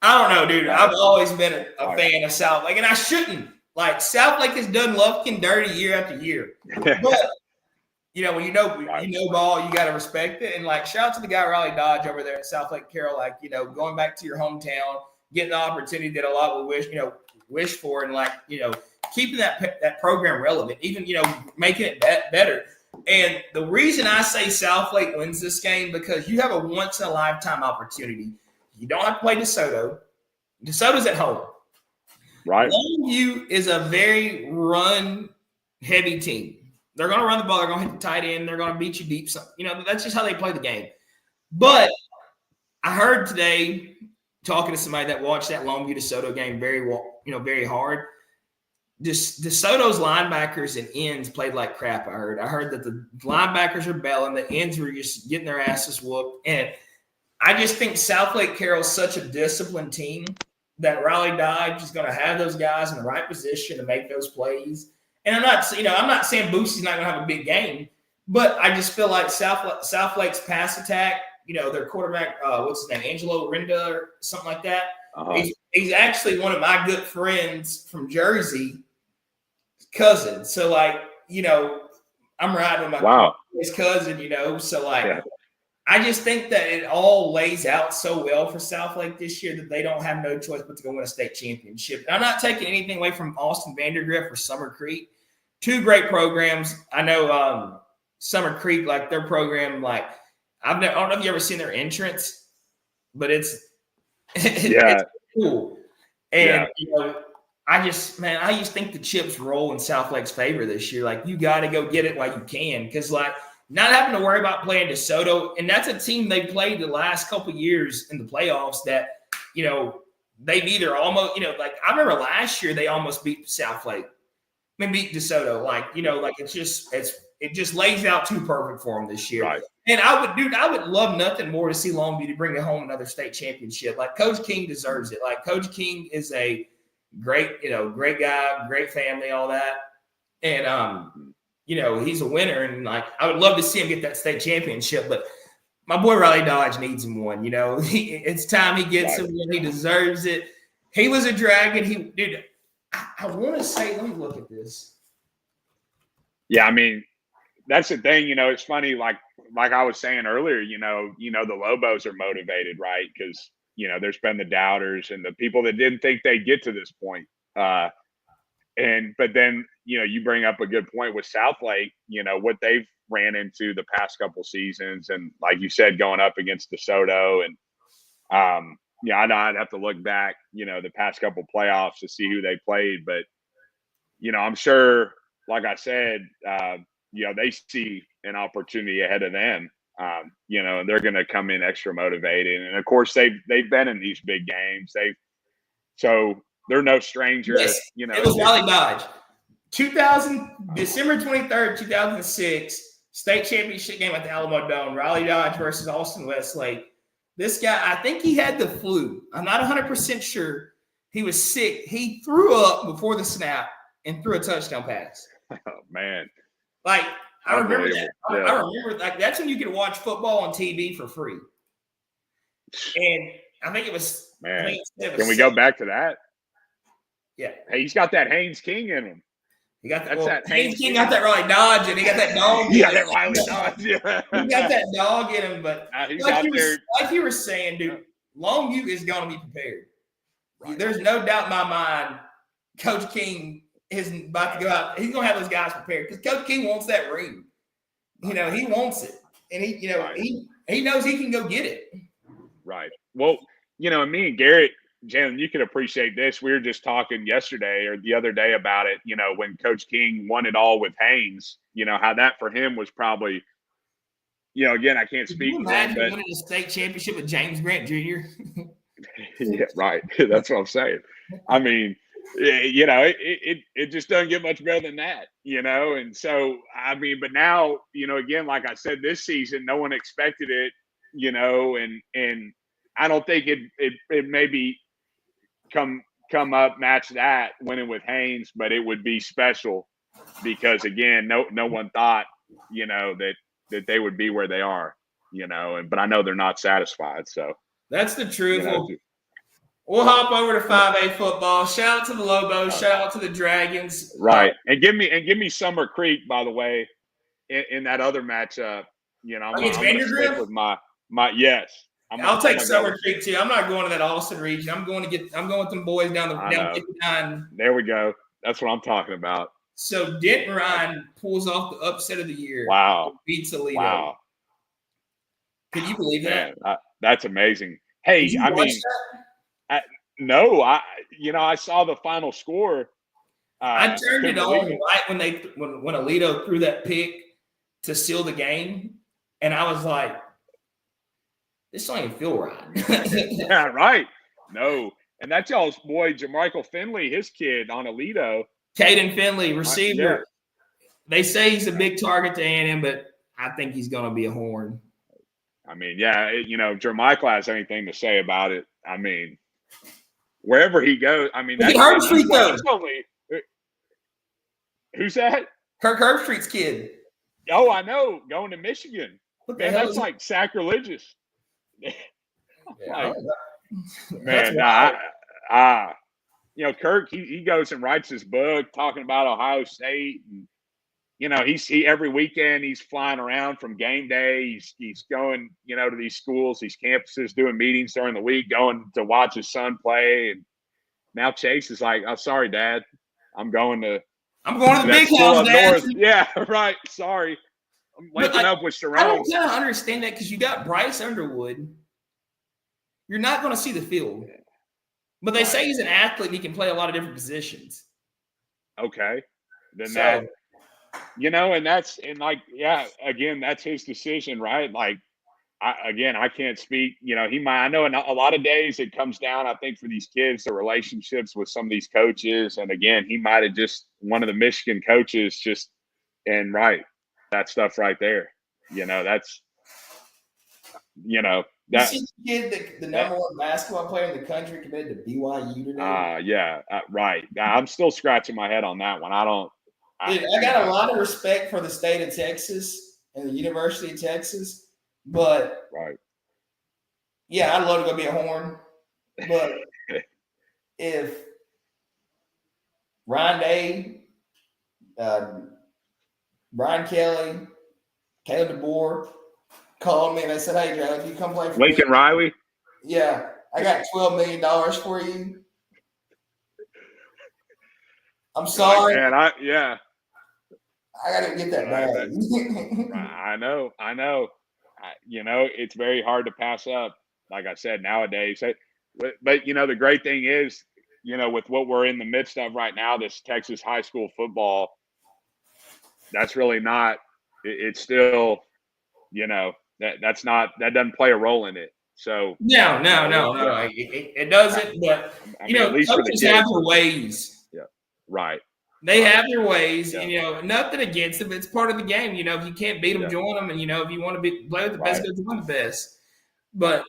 I don't know, dude. I've always been a fan of Southlake, and I shouldn't. Like, Southlake has done Lufkin dirty year after year. But, when you know ball, you got to respect it. And, shout out to the guy, Riley Dodge, over there at Southlake Carroll, going back to your hometown, getting the opportunity that a lot would wish for, and, keeping that program relevant, even, making it better. And the reason I say Southlake wins this game, because you have a once-in-a-lifetime opportunity. You don't have to play DeSoto. DeSoto's at home. Right. Longview is a very run-heavy team. They're going to run the ball. They're going to hit the tight end. They're going to beat you deep. So, that's just how they play the game. But I heard today, talking to somebody that watched that Longview-DeSoto game very hard, DeSoto's linebackers and ends played like crap. I heard that the linebackers are belling, the ends were just getting their asses whooped. And I just think Southlake Carroll's such a disciplined team that Riley Dodge is going to have those guys in the right position to make those plays. And I'm not saying Boosie's not going to have a big game, but I just feel like Southlake's pass attack, their quarterback, what's his name, Angelo Rinda or something like that. Uh-huh. He's actually one of my good friends from Jersey, cousin. So I'm riding with his cousin, So I just think that it all lays out so well for Southlake this year that they don't have no choice but to go win a state championship. And I'm not taking anything away from Austin Vandergrift or Summer Creek. Two great programs. I know Summer Creek, their program, I don't know if you ever seen their entrance, but it's cool. And I just think the chips roll in Southlake's favor this year. You got to go get it while you can, because not having to worry about playing DeSoto, and that's a team they played the last couple of years in the playoffs that they've either almost I remember last year they almost beat Southlake. Beat DeSoto, it just lays out too perfect for them this year. Right. And I would love nothing more to see Longview to bring it home another state championship. Coach King deserves it. Coach King is a great great guy, great family, all that. And he's a winner, and I would love to see him get that state championship. But my boy Riley Dodge needs him one. It's time he gets him one. He deserves it. He was a Dragon. I want to say, let me look at this. Yeah, I mean, that's the thing. It's funny. Like I was saying earlier, the Lobos are motivated, right? Because there's been the doubters and the people that didn't think they'd get to this point. But then you bring up a good point with Southlake. What they've ran into the past couple seasons, and like you said, going up against DeSoto, and I know I'd have to look back, the past couple playoffs to see who they played, but I'm sure, like I said, they see an opportunity ahead of them, and they're going to come in extra motivated, and of course they've been in these big games. So they're no stranger. Yes, it was Riley Dodge. December 23rd, 2006, state championship game at the Alamo Dome. Riley Dodge versus Austin Westlake. This guy, I think he had the flu. I'm not 100% sure. He was sick. He threw up before the snap and threw a touchdown pass. Oh, man. I remember that. Yeah. I remember that's when you could watch football on TV for free. And I think it was. Man, can we go back to that? Yeah. Hey, he's got that Haynes King in him. He got that. Haynes King got that Riley Dodge, and he got that dog. He got that Riley Dodge. Yeah. He got that dog in him, but like you were saying, dude, Longview is going to be prepared. Right. There's no doubt in my mind, Coach King is about to go out. He's going to have those guys prepared because Coach King wants that ring. He wants it, and he knows he can go get it. Right. Well, and me and Garrett, Jalen, you can appreciate this. We were just talking yesterday or the other day about it, when Coach King won it all with Haynes, how that for him was probably, again, I can't speak. Can you imagine winning a state championship with James Grant Jr.? Yeah, right. That's what I'm saying. I mean, it just doesn't get much better than that, And so, I mean, but now, again, like I said, this season, no one expected it, and I don't think it maybe come up match that winning with Haynes, but it would be special because again, no one thought, that they would be where they are, but I know they're not satisfied. So that's the truth. We'll hop over to 5A football. Shout out to the Lobos. Shout out to the Dragons. Right. And give me Summer Creek, by the way, in that other matchup. I'm going to stick with my yes. I'll take Summer Creek too. I'm not going to that Austin region. I'm going with them boys down 59. There we go. That's what I'm talking about. So Denton Ryan pulls off the upset of the year. Wow. Beats Aledo. Wow. Can you believe that? That's amazing. Hey, I mean, no, I saw the final score. I turned it on right when Aledo threw that pick to seal the game, and I was like, this don't even feel right. Yeah, right. No. And that's y'all's boy, Jermichael Finley, his kid on Aledo. Caden Finley, receiver. Yeah. They say he's a big target to A&M, but I think he's going to be a horn. I mean, yeah, Jermichael has anything to say about it. I mean, wherever he goes, I mean, he's only who's that? Kirk Herbstreit's kid. Oh, I know, going to Michigan. Man, that's like sacrilegious. Yeah, Kirk, he goes and writes his book talking about Ohio State, and he every weekend he's flying around from game day. He's going, to these schools, these campuses, doing meetings during the week, going to watch his son play. And now Chase is like, "Oh, sorry, Dad, I'm going to the big house, Dad." Yeah, right. Sorry, I'm waking up with Sharon. I don't kind of understand that because you got Bryce Underwood. You're not going to see the field, but they say he's an athlete and he can play a lot of different positions. Okay, then again, that's his decision, right? Like, I can't speak. I know a lot of days it comes down, I think, for these kids, the relationships with some of these coaches. And again, he might have just one of the Michigan coaches that stuff right there. That's, you see the kid, the number one basketball player in the country committed to BYU today? Right. I'm still scratching my head on that one. I got a lot of respect for the state of Texas and the University of Texas, but I'd love to go be a Horn. But if Ryan Day, Brian Kelly, Caleb DeBoer called me and they said, "Hey, Joe, if you come play for Lincoln Riley?" Yeah, I got $12 million for you. I'm sorry. Man, I got to get that bag. I know. It's very hard to pass up, like I said, nowadays. But the great thing is, with what we're in the midst of right now, this Texas high school football, that's really not – it's still, that doesn't play a role in it. So no, it doesn't. But at least coaches have their ways. Yeah, right. They have their ways, and nothing against them. It's part of the game. If you can't beat them, join them. And if you want to play with the best, go join the best. But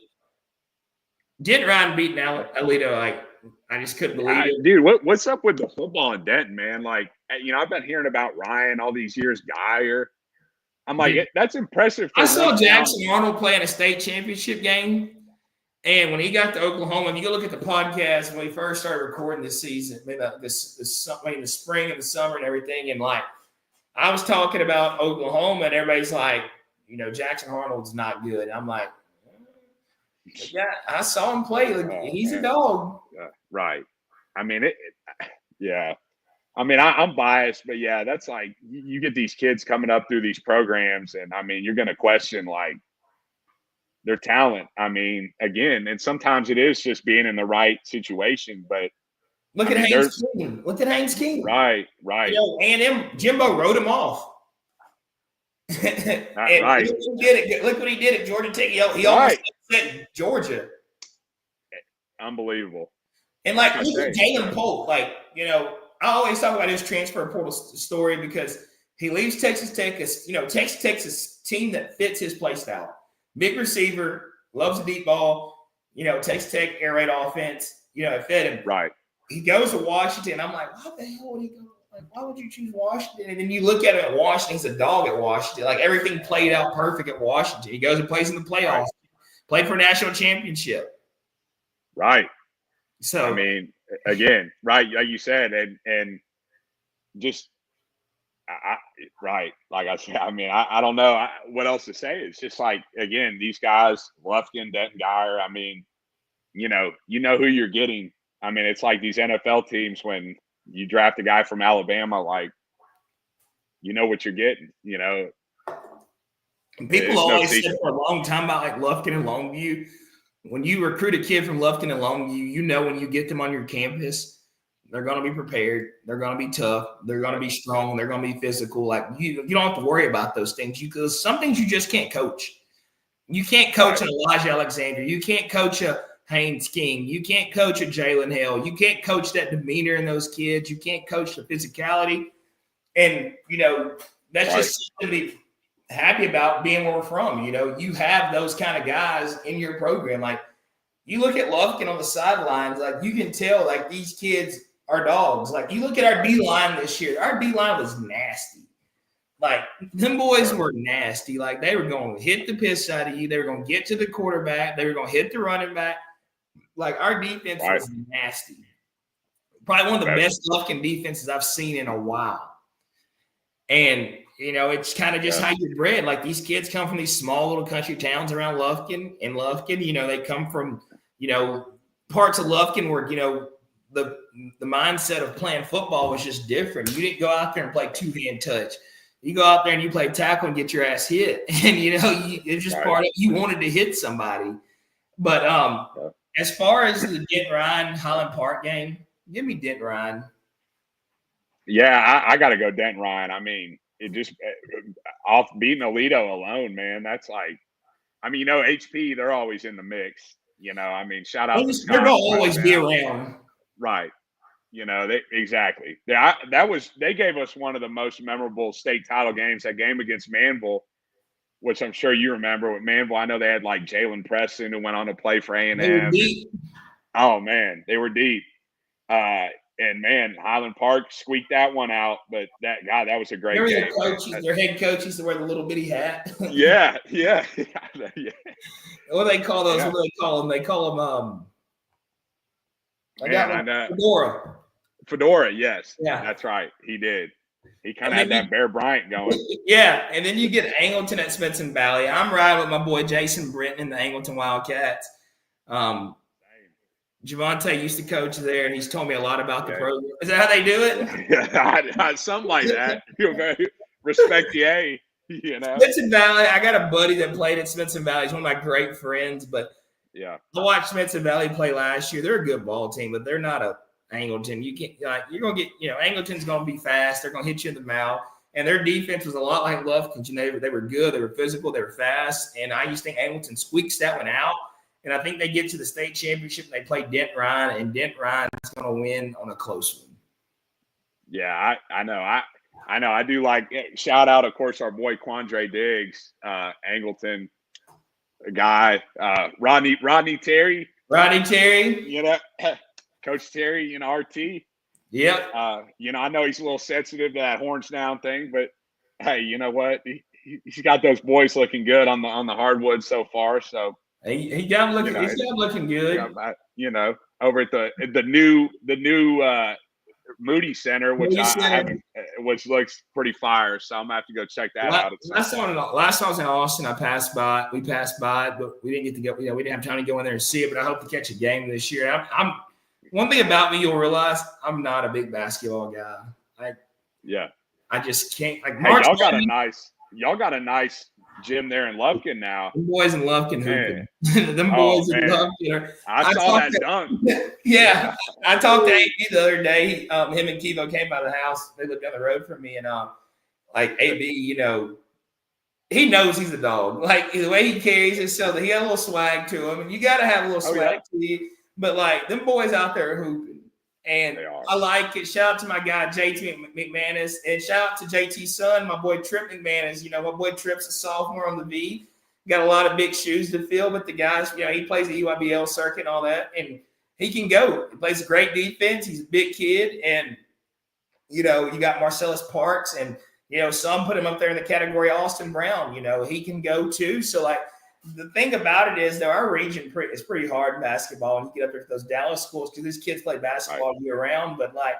getting Ryan beating Alito, I just couldn't believe it. Dude, what's up with the football in Denton, man? Like, I've been hearing about Ryan all these years, Geyer. I'm like, that's impressive. I saw Jackson Arnold play in a state championship game. And when he got to Oklahoma, if you go look at the podcast when we first started recording this season, maybe in the spring and the summer and everything, and I was talking about Oklahoma, and everybody's like, Jackson Arnold's not good. And I'm like, yeah, I saw him play. He's a dog. Right. I mean, I mean, I'm biased, but that's like you get these kids coming up through these programs, and I mean, you're going to question their talent. I mean, again, and sometimes it is just being in the right situation. But look at Haynes King. Look at Haynes King. Right. A&M Jimbo wrote him off. Right. Look what he did at Georgia Tech. He almost upset Georgia. Unbelievable. And look at Jalen Polk. I always talk about his transfer portal story because he leaves Texas Tech as Texas Tech's a team that fits his play style. Big receiver, loves the deep ball. Texas Tech air raid offense. It fed him. Right. He goes to Washington. I'm like, what the hell would he go? Why would you choose Washington? And then you look at him at Washington. He's a dog at Washington. Everything played out perfect at Washington. He goes and plays in the playoffs. Right. Played for a national championship. Right. So I mean, again, right, like you said, and just right. Like I said, I mean, I don't know what else to say. It's just again, these guys, Lufkin, Denton, Geyer. I mean, you know who you're getting. I mean, it's like these NFL teams when you draft a guy from Alabama, what you're getting. People always said for a long time about Lufkin and Longview. When you recruit a kid from Lufkin and Longview, when you get them on your campus, they're going to be prepared. They're going to be tough. They're going to be strong. They're going to be physical. You don't have to worry about those things because some things you just can't coach. You can't coach an Elijah Alexander. You can't coach a Haynes King. You can't coach a Jalen Hill. You can't coach that demeanor in those kids. You can't coach the physicality. And, that's just something happy about being where we're from. You know, you have those kind of guys in your program. Like, you look at Lufkin on the sidelines, like, you can tell, like, these kids are dogs. Like, you look at our D-line this year. Our D-line was nasty. Like, them boys were nasty. Like, they were going to hit the piss out of you. They were going to get to the quarterback. They were going to hit the running back. Like, our defense was nasty. Probably one of the best Lufkin defenses I've seen in a while. And, you know, it's kind of just how you're bred. Like, these kids come from these small little country towns around Lufkin. And Lufkin, you know, they come from, you know, parts of Lufkin where, you know, the mindset of playing football was just different. You didn't go out there and play two-hand touch. You go out there and you play tackle and get your ass hit. And, you know, it's just part of – you wanted to hit somebody. But as far as the Denton Ryan Highland Park game, give me Denton Ryan. Yeah, I got to go Denton Ryan. I mean, it just off beating Alito alone, man. That's like – I mean, you know, HP, they're always in the mix. You know, I mean, shout out to Scott. They're going to always be around. Right. You know, they gave us one of the most memorable state title games, that game against Manville, which I'm sure you remember. With Manville, I know they had like Jalen Preston who went on to play for A&M. Oh man, they were deep. And man, Highland Park squeaked that one out. But that was a great game. Their head coach used to wear the little bitty hat. yeah. What do they call those? What do they call them? They call them Fedora. Fedora, yes. Yeah. That's right. He did. He kind of had that Bear Bryant going. Yeah, and then you get Angleton at Smithson Valley. I'm riding with my boy Jason Britton in the Angleton Wildcats. Javante used to coach there, and he's told me a lot about the program. Is that how they do it? Yeah, something like that. Respect the A, you know. Smithson Valley, I got a buddy that played at Smithson Valley. He's one of my great friends, but I watched Smithson Valley play last year. They're a good ball team, but they're not a Angleton. You can't you're gonna get, you know, Angleton's gonna be fast. They're gonna hit you in the mouth. And their defense was a lot like Lufkin's. You know, they were good, they were physical, they were fast. And I just think Angleton squeaks that one out. And I think they get to the state championship and they play Denton Ryan, and Denton Ryan is gonna win on a close one. Yeah, I know. I know. I do like shout out, of course, our boy Quandre Diggs, Angleton guy, Rodney Terry. Rodney Terry. You know, Coach Terry, you know, RT. Yep. You know, I know he's a little sensitive to that horns down thing, but hey, you know what? He's got those boys looking good on the hardwood so far. So he got looking. You know, he's got looking good. You know, over at the new Moody Center, which which looks pretty fire. So I'm gonna have to go check that out. Last time I was in Austin, we passed by it, but we didn't get to go. You know, we didn't have time to go in there and see it. But I hope to catch a game this year. I'm one thing about me, you'll realize I'm not a big basketball guy. I just can't. Like, y'all got a nice gym there in Lufkin now. The boys in Lufkin hooping. Them boys in Lufkin. I saw that dunk. Yeah, I talked to AB the other day. Him and Kivo came by the house. They lived down the road from me, and like AB, you know, he knows he's a dog. Like, the way he carries himself, he got a little swag to him, and you got to have a little swag to you. But like, them boys out there are hooping, and I like it. Shout out to my guy JT McManus, and shout out to JT's son, my boy Trip McManus. You know, my boy Trip's a sophomore on the V. Got a lot of big shoes to fill, but the guys, you know, he plays the EYBL circuit and all that, and he can go. He plays a great defense. He's a big kid, and you know, you got Marcellus Parks, and you know, some put him up there in the category Austin Brown. You know, he can go too. So like, the thing about it is, though, our region is pretty hard in basketball, and you get up there to those Dallas schools because these kids play basketball year round. But like,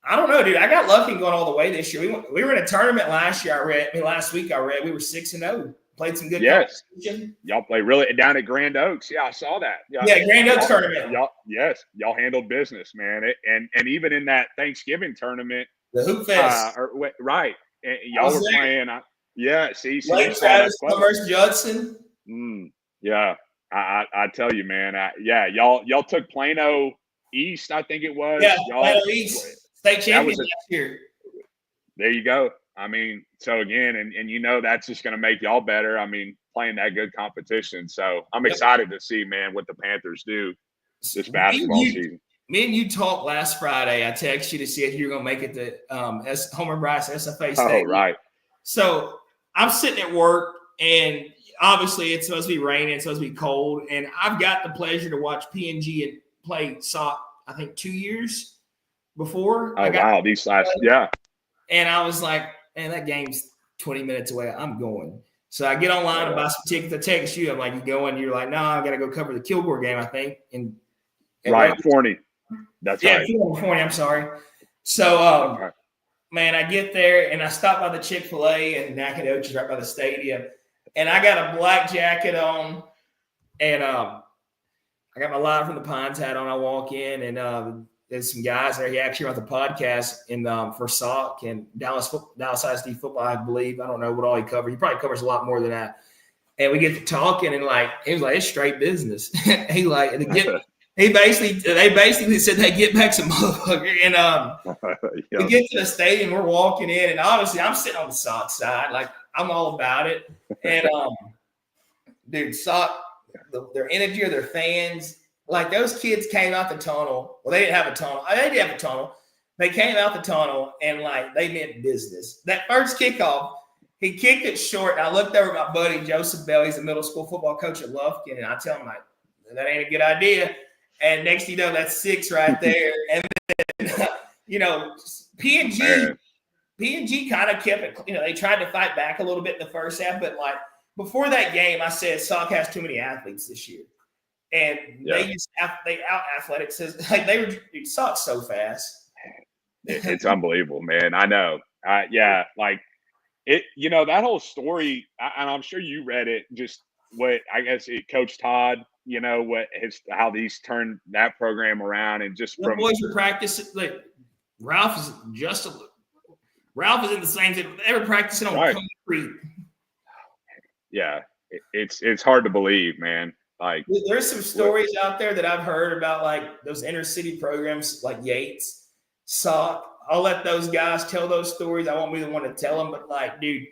I don't know, dude. I got lucky going all the way this year. We were in a tournament last year. Last week we were 6-0. Played some good competition. Y'all play really down at Grand Oaks. Yeah, I saw that. Yeah, Grand Oaks tournament. Y'all handled business, man. And even in that Thanksgiving tournament, the Hoop Fest, right? And y'all were playing. See, Blake Travis, Commerce Judson. Yeah, I tell you, man. Y'all took Plano East, I think it was. Yeah, Plano East state champion last year. There you go. I mean, so again, and you know that's just going to make y'all better. I mean, playing that good competition. So I'm excited to see, man, what the Panthers do this basketball season. Me and you talked last Friday. I texted you to see if you were going to make it to Homer Bryce SFA State. Oh, right. So I'm sitting at work, and obviously it's supposed to be raining, it's supposed to be cold, and I've got the pleasure to watch PNG and play soccer, I think 2 years before. Oh, wow. These last, yeah. And I was like, man, that game's 20 minutes away. I'm going. So I get online and buy some tickets. I text you. I'm like, you going? You're like, no, I got to go cover the Kilgore game, I think. And right, Forney. That's right. Yeah, Forney, I'm sorry. So, man, I get there, and I stop by the Chick-fil-A in Nacogdoches right by the stadium. And I got a black jacket on, and I got my Live from the Pines hat on. I walk in, and there's some guys there. He actually runs the podcast for SOC and Dallas ISD football, I believe. I don't know what all he covers. He probably covers a lot more than that. And we get to talking, and he was like, it's straight business. They basically said they get back some motherfucker. And we get to the stadium, we're walking in, and obviously I'm sitting on the SOC side, like I'm all about it. And dude, SOC, their energy of their fans. Like those kids came out the tunnel. Well, they didn't have a tunnel. They did have a tunnel. They came out the tunnel and they meant business. That first kickoff, he kicked it short. And I looked over at my buddy Joseph Bell. He's a middle school football coach at Lufkin, and I tell him that ain't a good idea. And next you know, that's 6 right there. And then PNG kind of kept it. They tried to fight back a little bit in the first half, but before that game, I said SOC has too many athletes this year. And they out athletic says they suck so fast. It's unbelievable, man. I know. That whole story, and I'm sure you read it. Just what I guess Coach Todd, how these turned that program around, and just the boys were practicing. Like Ralph is in the same thing. They were practicing on concrete. Yeah, it's hard to believe, man. There's some stories out there that I've heard about, those inner city programs like Yates, SOC. I'll let those guys tell those stories. I won't be the one to tell them, but dude,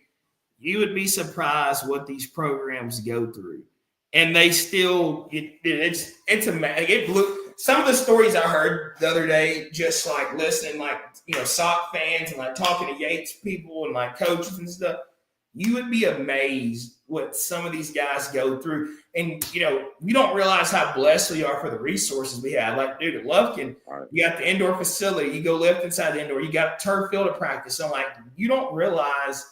you would be surprised what these programs go through, and they still it's amazing. It blew some of the stories I heard the other day. Just listening, SOC fans and talking to Yates people and coaches and stuff. You would be amazed what some of these guys go through. And, we don't realize how blessed we are for the resources we have. Dude, at Lufkin, you got the indoor facility. You go lift inside the indoor. You got a turf field to practice. So, you don't realize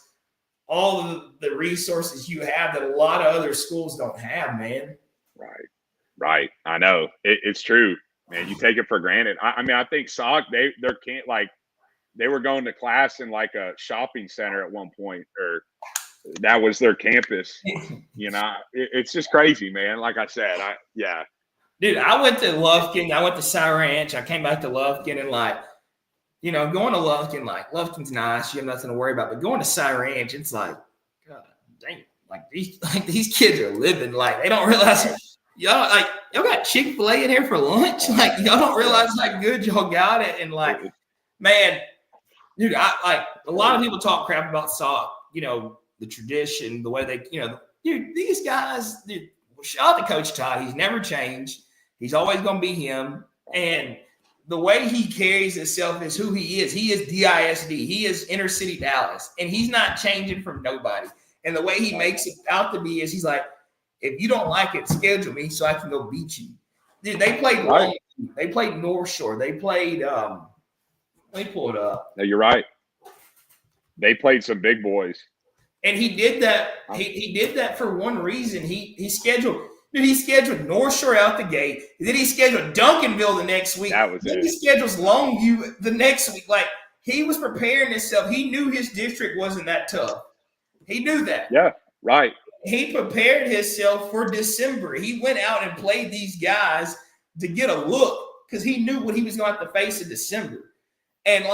all of the resources you have that a lot of other schools don't have, man. Right. I know. It's true, man. You take it for granted. I think SOC, they were going to class in a shopping center at one point, or that was their campus. It's just crazy, man. Like I said, Dude, I went to Lufkin. I went to Cy Ranch. I came back to Lufkin, and going to Lufkin, Lufkin's nice. You have nothing to worry about. But going to Cy Ranch, it's God dang, these kids are living. They don't realize y'all got Chick-fil-A in here for lunch. Y'all don't realize how good y'all got it. And man, dude, a lot of people talk crap about SOC. The tradition, the way they, dude, these guys, shout out to Coach Todd. He's never changed. He's always going to be him. And the way he carries himself is who he is. He is DISD. He is inner city Dallas. And he's not changing from nobody. And the way he makes it out to be is he's like, if you don't like it, schedule me so I can go beat you. Dude, they played They played North Shore. They played, let me pull it up. No, you're right. They played some big boys. And he did that. He did that for one reason. He scheduled North Shore out the gate. Then he scheduled Duncanville the next week. Then he schedules Longview the next week. He was preparing himself. He knew his district wasn't that tough. He knew that. Yeah, right. He prepared himself for December. He went out and played these guys to get a look because he knew what he was going to have to face in December. And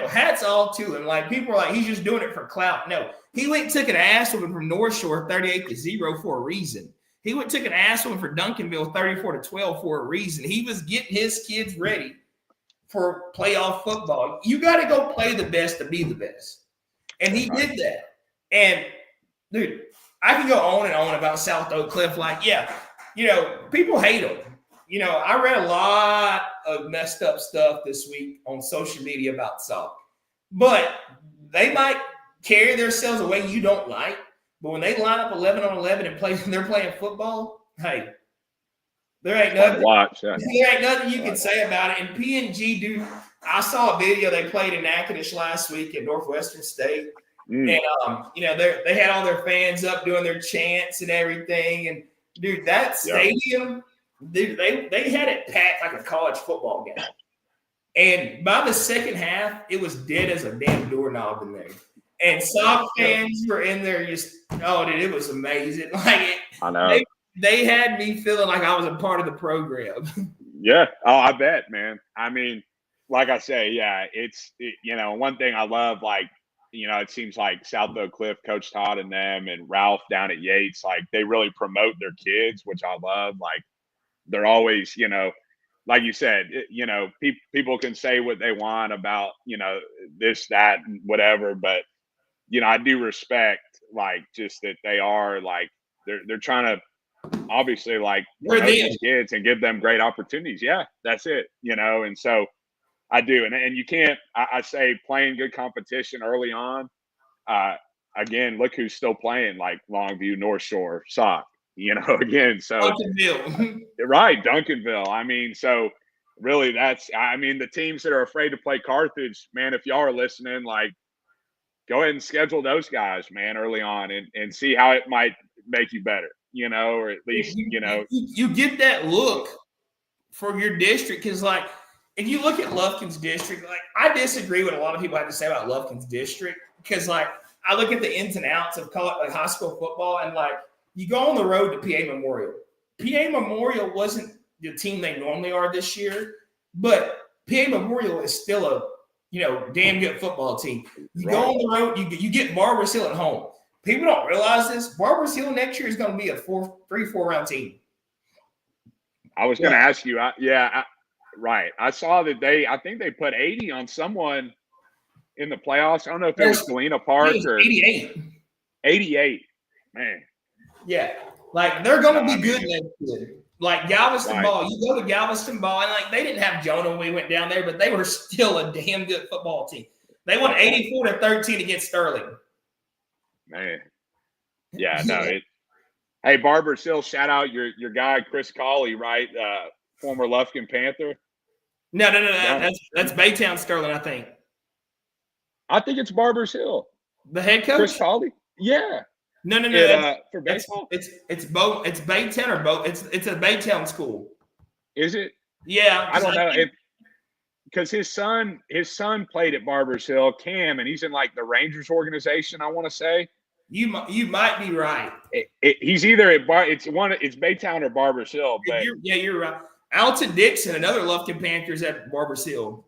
hats off to him. People are he's just doing it for clout. No, he went and took an ass whooping from North Shore 38-0 for a reason. He went and took an ass whooping for Duncanville 34-12 for a reason. He was getting his kids ready for playoff football. You got to go play the best to be the best. And he did that. And, dude, I can go on and on about South Oak Cliff. People hate him. I read a lot of messed up stuff this week on social media about SOC. But they might carry themselves a way you don't like, but when they line up 11 on 11 and they're playing football, hey, there ain't nothing. There ain't nothing you can say about it. And PNG, dude, I saw a video they played in Natchitoches last week at Northwestern State. And they had all their fans up doing their chants and everything. And dude, that stadium, dude, they had it packed like a college football game. And by the second half, it was dead as a damn doorknob in there. And Sock fans were in there just, oh, dude, it was amazing. Like, I know. They had me feeling like I was a part of the program. Yeah. Oh, I bet, man. I mean, like I say, one thing I love, like, it seems like South Oak Cliff, Coach Todd and them and Ralph down at Yates, like they really promote their kids, which I love. Like they're always, like you said, people can say what they want about, this, that, and whatever. But, I do respect, like, just that they are, like, they're trying to obviously, like, promote these kids and give them great opportunities. Yeah, that's it, and so I do. And you can't, I say playing good competition early on. Again, look who's still playing, like Longview, North Shore, Sock, again. So Duncanville. Right, Duncanville. I mean, so really the teams that are afraid to play Carthage, man, if y'all are listening, like, go ahead and schedule those guys, man, early on and see how it might make you better, or at least, You get that look for your district because, like, if you look at Lufkin's district, like, I disagree with a lot of people have to say about Lufkin's district because, like, I look at the ins and outs of high school football and, like, you go on the road to PA Memorial. PA Memorial wasn't the team they normally are this year, but PA Memorial is still a damn good football team. You go on the road, you get Barbers Hill at home. People don't realize this. Barbers Hill next year is going to be a 3-4 round team. I was going to ask you. Right. I saw that I think they put 80 on someone in the playoffs. I don't know if it was Galena Park or 88. 88. Man. Yeah. Like, they're going to be good next year. Like Galveston Ball, you go to Galveston Ball, and like they didn't have Jonah when we went down there, but they were still a damn good football team. They won 84-13 against Sterling. Man, yeah, no. Hey, Barbers Hill, shout out your guy Chris Colley, right? Former Lufkin Panther. No. That's Baytown Sterling, I think. I think it's Barbers Hill. The head coach, Chris Colley. Yeah. No. For baseball, it's both. It's Baytown or both. It's a Baytown school. Is it? Yeah, I don't know because his son played at Barbers Hill, Cam, and he's in like the Rangers organization. I want to say you might be right. He's either at it's Baytown or Barbers Hill. But you're right. Alton Dixon, another Lufkin Panthers at Barbers Hill.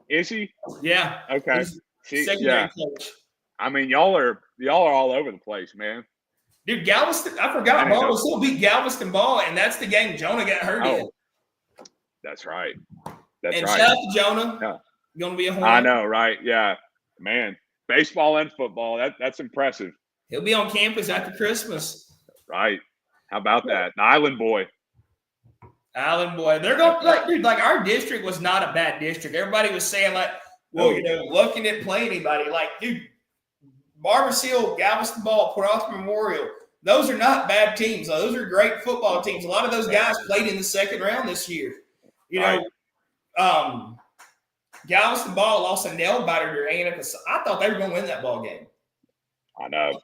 Is he? Yeah. Okay. Secondary coach. I mean, y'all are all over the place, man. Dude, Galveston, I forgot Barbers Hill beat Galveston Ball, and that's the game Jonah got hurt in. That's right. Shout out to Jonah. Yeah. Going to be a Hornet. I know, right? Yeah. Man, baseball and football, that's impressive. He'll be on campus after Christmas. Right. How about that? An Island boy. They're going like our district was not a bad district. Everybody was saying like, well, Lufkin didn't play anybody. Like, dude, Barbers Hill, Galveston Ball, Port Arthur Memorial, those are not bad teams. Those are great football teams. A lot of those guys played in the second round this year. Galveston Ball lost a nail biter to A&M. I thought they were going to win that ball game. I know.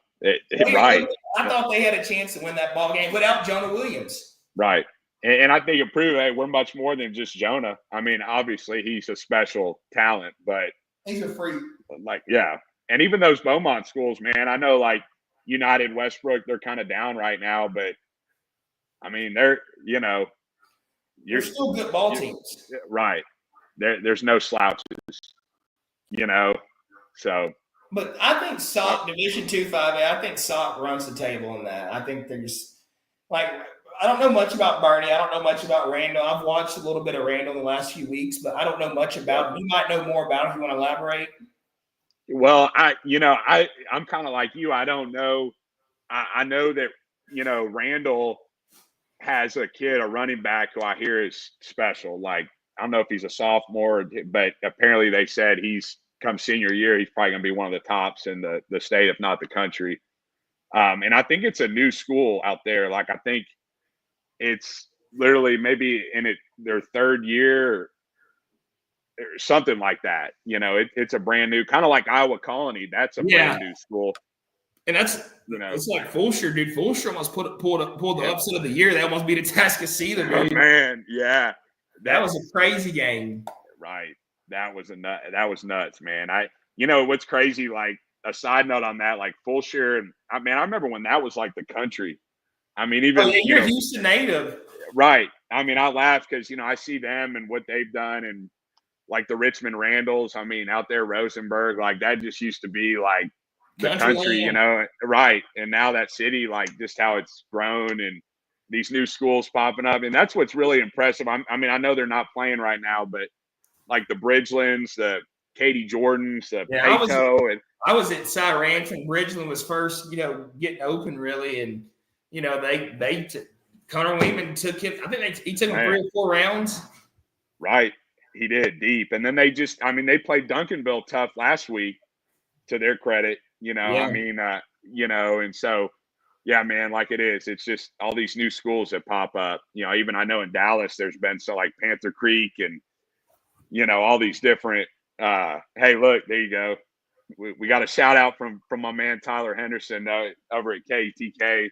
Right. I thought they had a chance to win that ball game without Jonah Williams. Right. And I think it proved, hey, we're much more than just Jonah. I mean, obviously he's a special talent, but he's a freak. Like, yeah. And even those Beaumont schools, man, I know like United Westbrook, they're kind of down right now, but I mean, they're still good ball teams. Right. There's no slouches, so. But I think SOC Division 2 5A, I think SOC runs the table in that. I think there's like, I don't know much about Bernie. I don't know much about Randall. I've watched a little bit of Randall in the last few weeks, but I don't know much about him. You might know more about him if you want to elaborate. Well, I'm kind of like you. I don't know. I know that, Randall has a running back who I hear is special. Like, I don't know if he's a sophomore, but apparently they said he's come senior year, he's probably going to be one of the tops in the state, if not the country. And I think it's a new school out there. Like, I think it's literally maybe in their third year or something like that. It's a brand new, kind of like Iowa Colony. That's a brand new school. And it's like Fulshear, dude. Fulshear almost pulled the upset of the year. They almost beat Atascocita, dude. Oh, man, yeah. That was a crazy game. Right. That was nuts, man. What's crazy, like a side note on that, like Fulshear, and I remember when that was like the country. I mean, even you're a Houston native. Right. I mean, I laugh because, I see them and what they've done, and like the Richmond Randalls, I mean, out there, Rosenberg, like that just used to be like the country, right. And now that city, like just how it's grown and these new schools popping up. And that's what's really impressive. I know they're not playing right now, but like the Bridgelands, the Katie Jordans, the Payco. I was at Cy Ranch when Bridgeland was first, getting open really. And, Connor Weeman took him. I think he took him 3 or 4 rounds. Right. He did deep. And then they played Duncanville tough last week, to their credit, and so, yeah, man, like it is. It's just all these new schools that pop up. Even I know in Dallas, there's been like Panther Creek and, all these different. Hey, look, there you go. We got a shout out from my man Tyler Henderson over at KTK.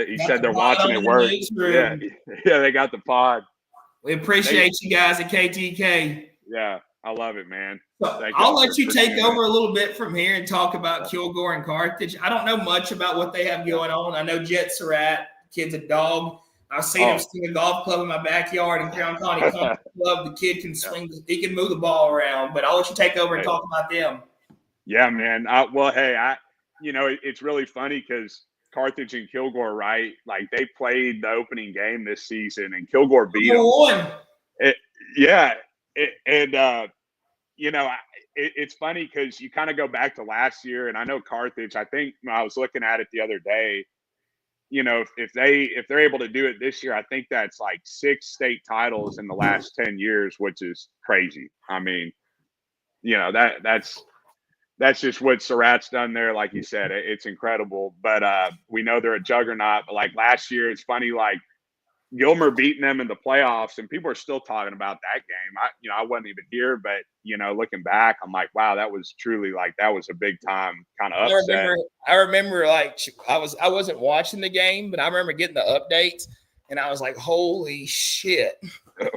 He said they're watching it work. Yeah, they got the pod. We appreciate you guys at KTK. Yeah, I love it, man. So I'll let you take over a little bit from here and talk about Kilgore and Carthage. I don't know much about what they have going on. I know Jet Surratt, kid's a dog. I've seen him swing a golf club in my backyard in Crown County Country Club. The kid can swing, he can move the ball around. But I'll let you take over and talk about them. Yeah, man. It's really funny because Carthage and Kilgore, right? Like they played the opening game this season, and Kilgore beat them. It's funny because you kind of go back to last year, and I know Carthage. I think I was looking at it the other day. If they're able to do it this year, I think that's like 6 state titles in the last 10 years, which is crazy. I mean, that's just what Surratt's done there. Like you said, it's incredible. But we know they're a juggernaut. But like last year, it's funny, like Gilmer beating them in the playoffs, and people are still talking about that game. I wasn't even here, but looking back, I'm like, wow, that was truly that was a big time kind of upset. I remember I wasn't watching the game, but I remember getting the updates, and I was like, holy shit!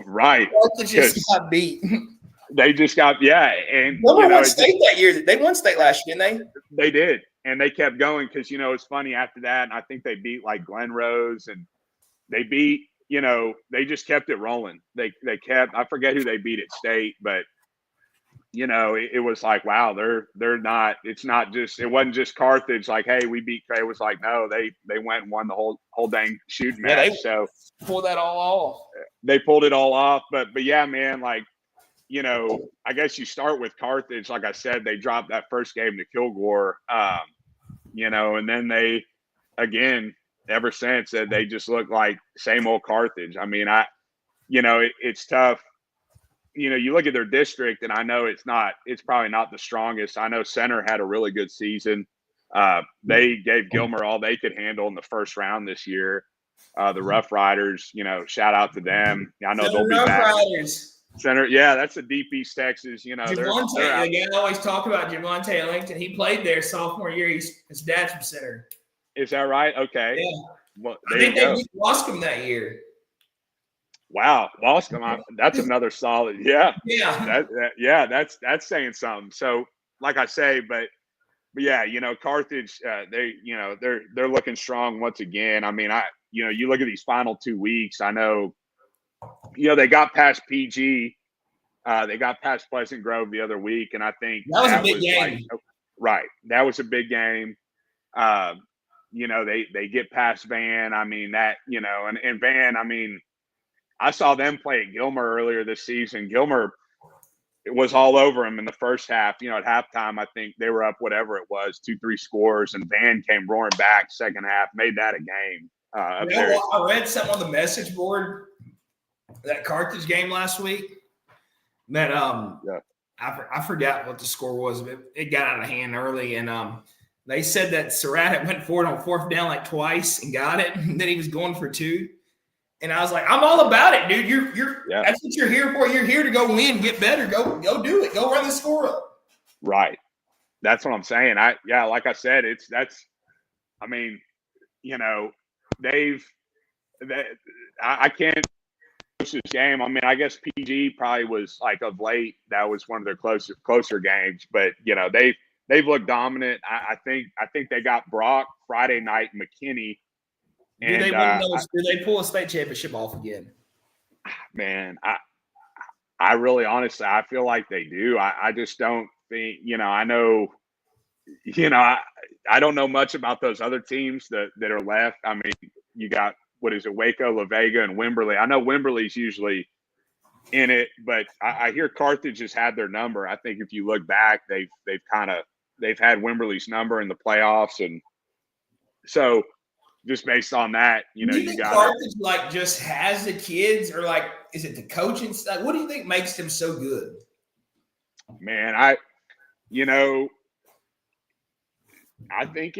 Right, just got beat. They just got and they won state that year. They won state last year, didn't they? They did, and they kept going because it's funny after that, and I think they beat like Glen Rose and. They beat, they just kept it rolling. They kept, I forget who they beat at state, but it was like, wow, they're not, it wasn't just Carthage. Like, hey, we beat, it was like, no, they went and won the whole dang shooting match. So pulled that all off. They pulled it all off. But yeah, man, like, I guess you start with Carthage. Like I said, they dropped that first game to Kilgore, and then they, again, ever since that they just look like same old Carthage. I mean, it's tough. You look at their district, and I know it's probably not the strongest. I know Center had a really good season. They gave Gilmer all they could handle in the first round this year. The Rough Riders, shout out to them. I know they'll be back. Center, yeah, that's a deep East Texas. Javante, again, I always talk about Javante Ellington. He played there sophomore year. His dad's from Center. Is that right? Okay. Yeah. Well, I think they beat Wascom that year. Wow, Wascom. That's another solid. Yeah. Yeah. That's saying something. So, like I say, but yeah, Carthage. They're looking strong once again. I mean, you look at these final 2 weeks. I know, they got past PG. They got past Pleasant Grove the other week, and I think that was a big game. Right, that was a big game. They get past Van. I mean, that, and Van, I mean, I saw them play at Gilmer earlier this season. Gilmer, it was all over them in the first half. At halftime, I think they were up whatever it was, 2-3 scores, and Van came roaring back second half, made that a game. I read something on the message board, that Carthage game last week, that I forgot what the score was, but it got out of hand early. And they said that Surratt went for it on 4th down like twice and got it. And then he was going for 2. And I was like, I'm all about it, dude. You're that's what you're here for. You're here to go win, get better. Go do it. Go run the score up. Right. That's what I'm saying. Like I said, I mean, you know, I can't push this game. I mean, I guess PG probably was like of late, that was one of their closer games, but you know, they've looked dominant. I think they got Brock Friday night, McKinney. Do they pull a state championship off again? Man, I really honestly, I feel like they do. I just don't think, you know, I know, you know, I don't know much about those other teams that are left. I mean, you got, what is it, Waco, La Vega, and Wimberley. I know Wimberley's usually in it, but I hear Carthage has had their number. I think if you look back, they've had Wimberley's number in the playoffs, and so just based on that, you know, you got Carthage like just has the kids, or like is it the coaching stuff? What do you think makes them so good? Man, I think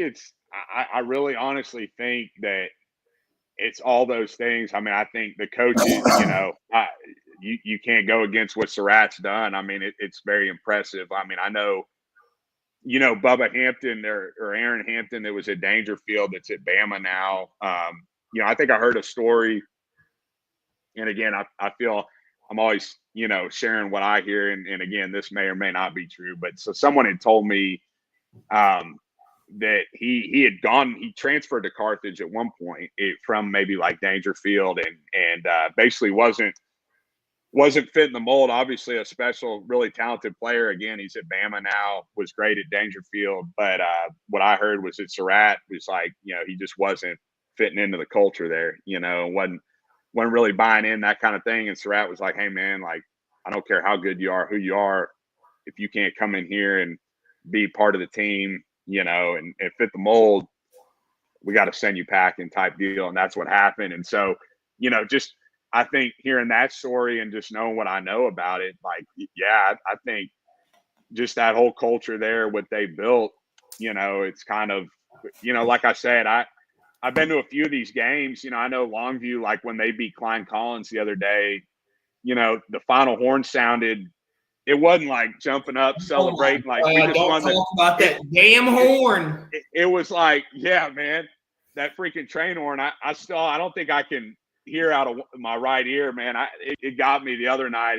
I really honestly think that it's all those things. I mean, I think the coaches, you know, you can't go against what Surratt's done. I mean, it's very impressive. I mean, I know, you know, Bubba Hampton or Aaron Hampton that was at Dangerfield that's at Bama now. You know, I think I heard a story, and again, I feel I'm always, you know, sharing what I hear, and again, this may or may not be true, but so someone had told me that he transferred to Carthage at one point from maybe like Dangerfield, and basically wasn't fitting the mold. Obviously a special, really talented player. Again, he's at Bama now, was great at Dangerfield. But what I heard was that Surratt was like, you know, he just wasn't fitting into the culture there, you know, wasn't really buying in, that kind of thing. And Surratt was like, hey man, like, I don't care how good you are, who you are, if you can't come in here and be part of the team, you know, and fit the mold, we got to send you packing type deal. And that's what happened. And so, you know, just, I think hearing that story and just knowing what I know about it, like, yeah, I think just that whole culture there, what they built, you know, it's kind of, you know, like I said, I've been to a few of these games. You know, I know Longview, like when they beat Klein Collins the other day, you know, the final horn sounded, it wasn't like jumping up, celebrating. Like, we just don't talk about that damn horn. It was like, yeah, man, that freaking train horn. I don't think I can hear out of my right ear, man. It got me the other night.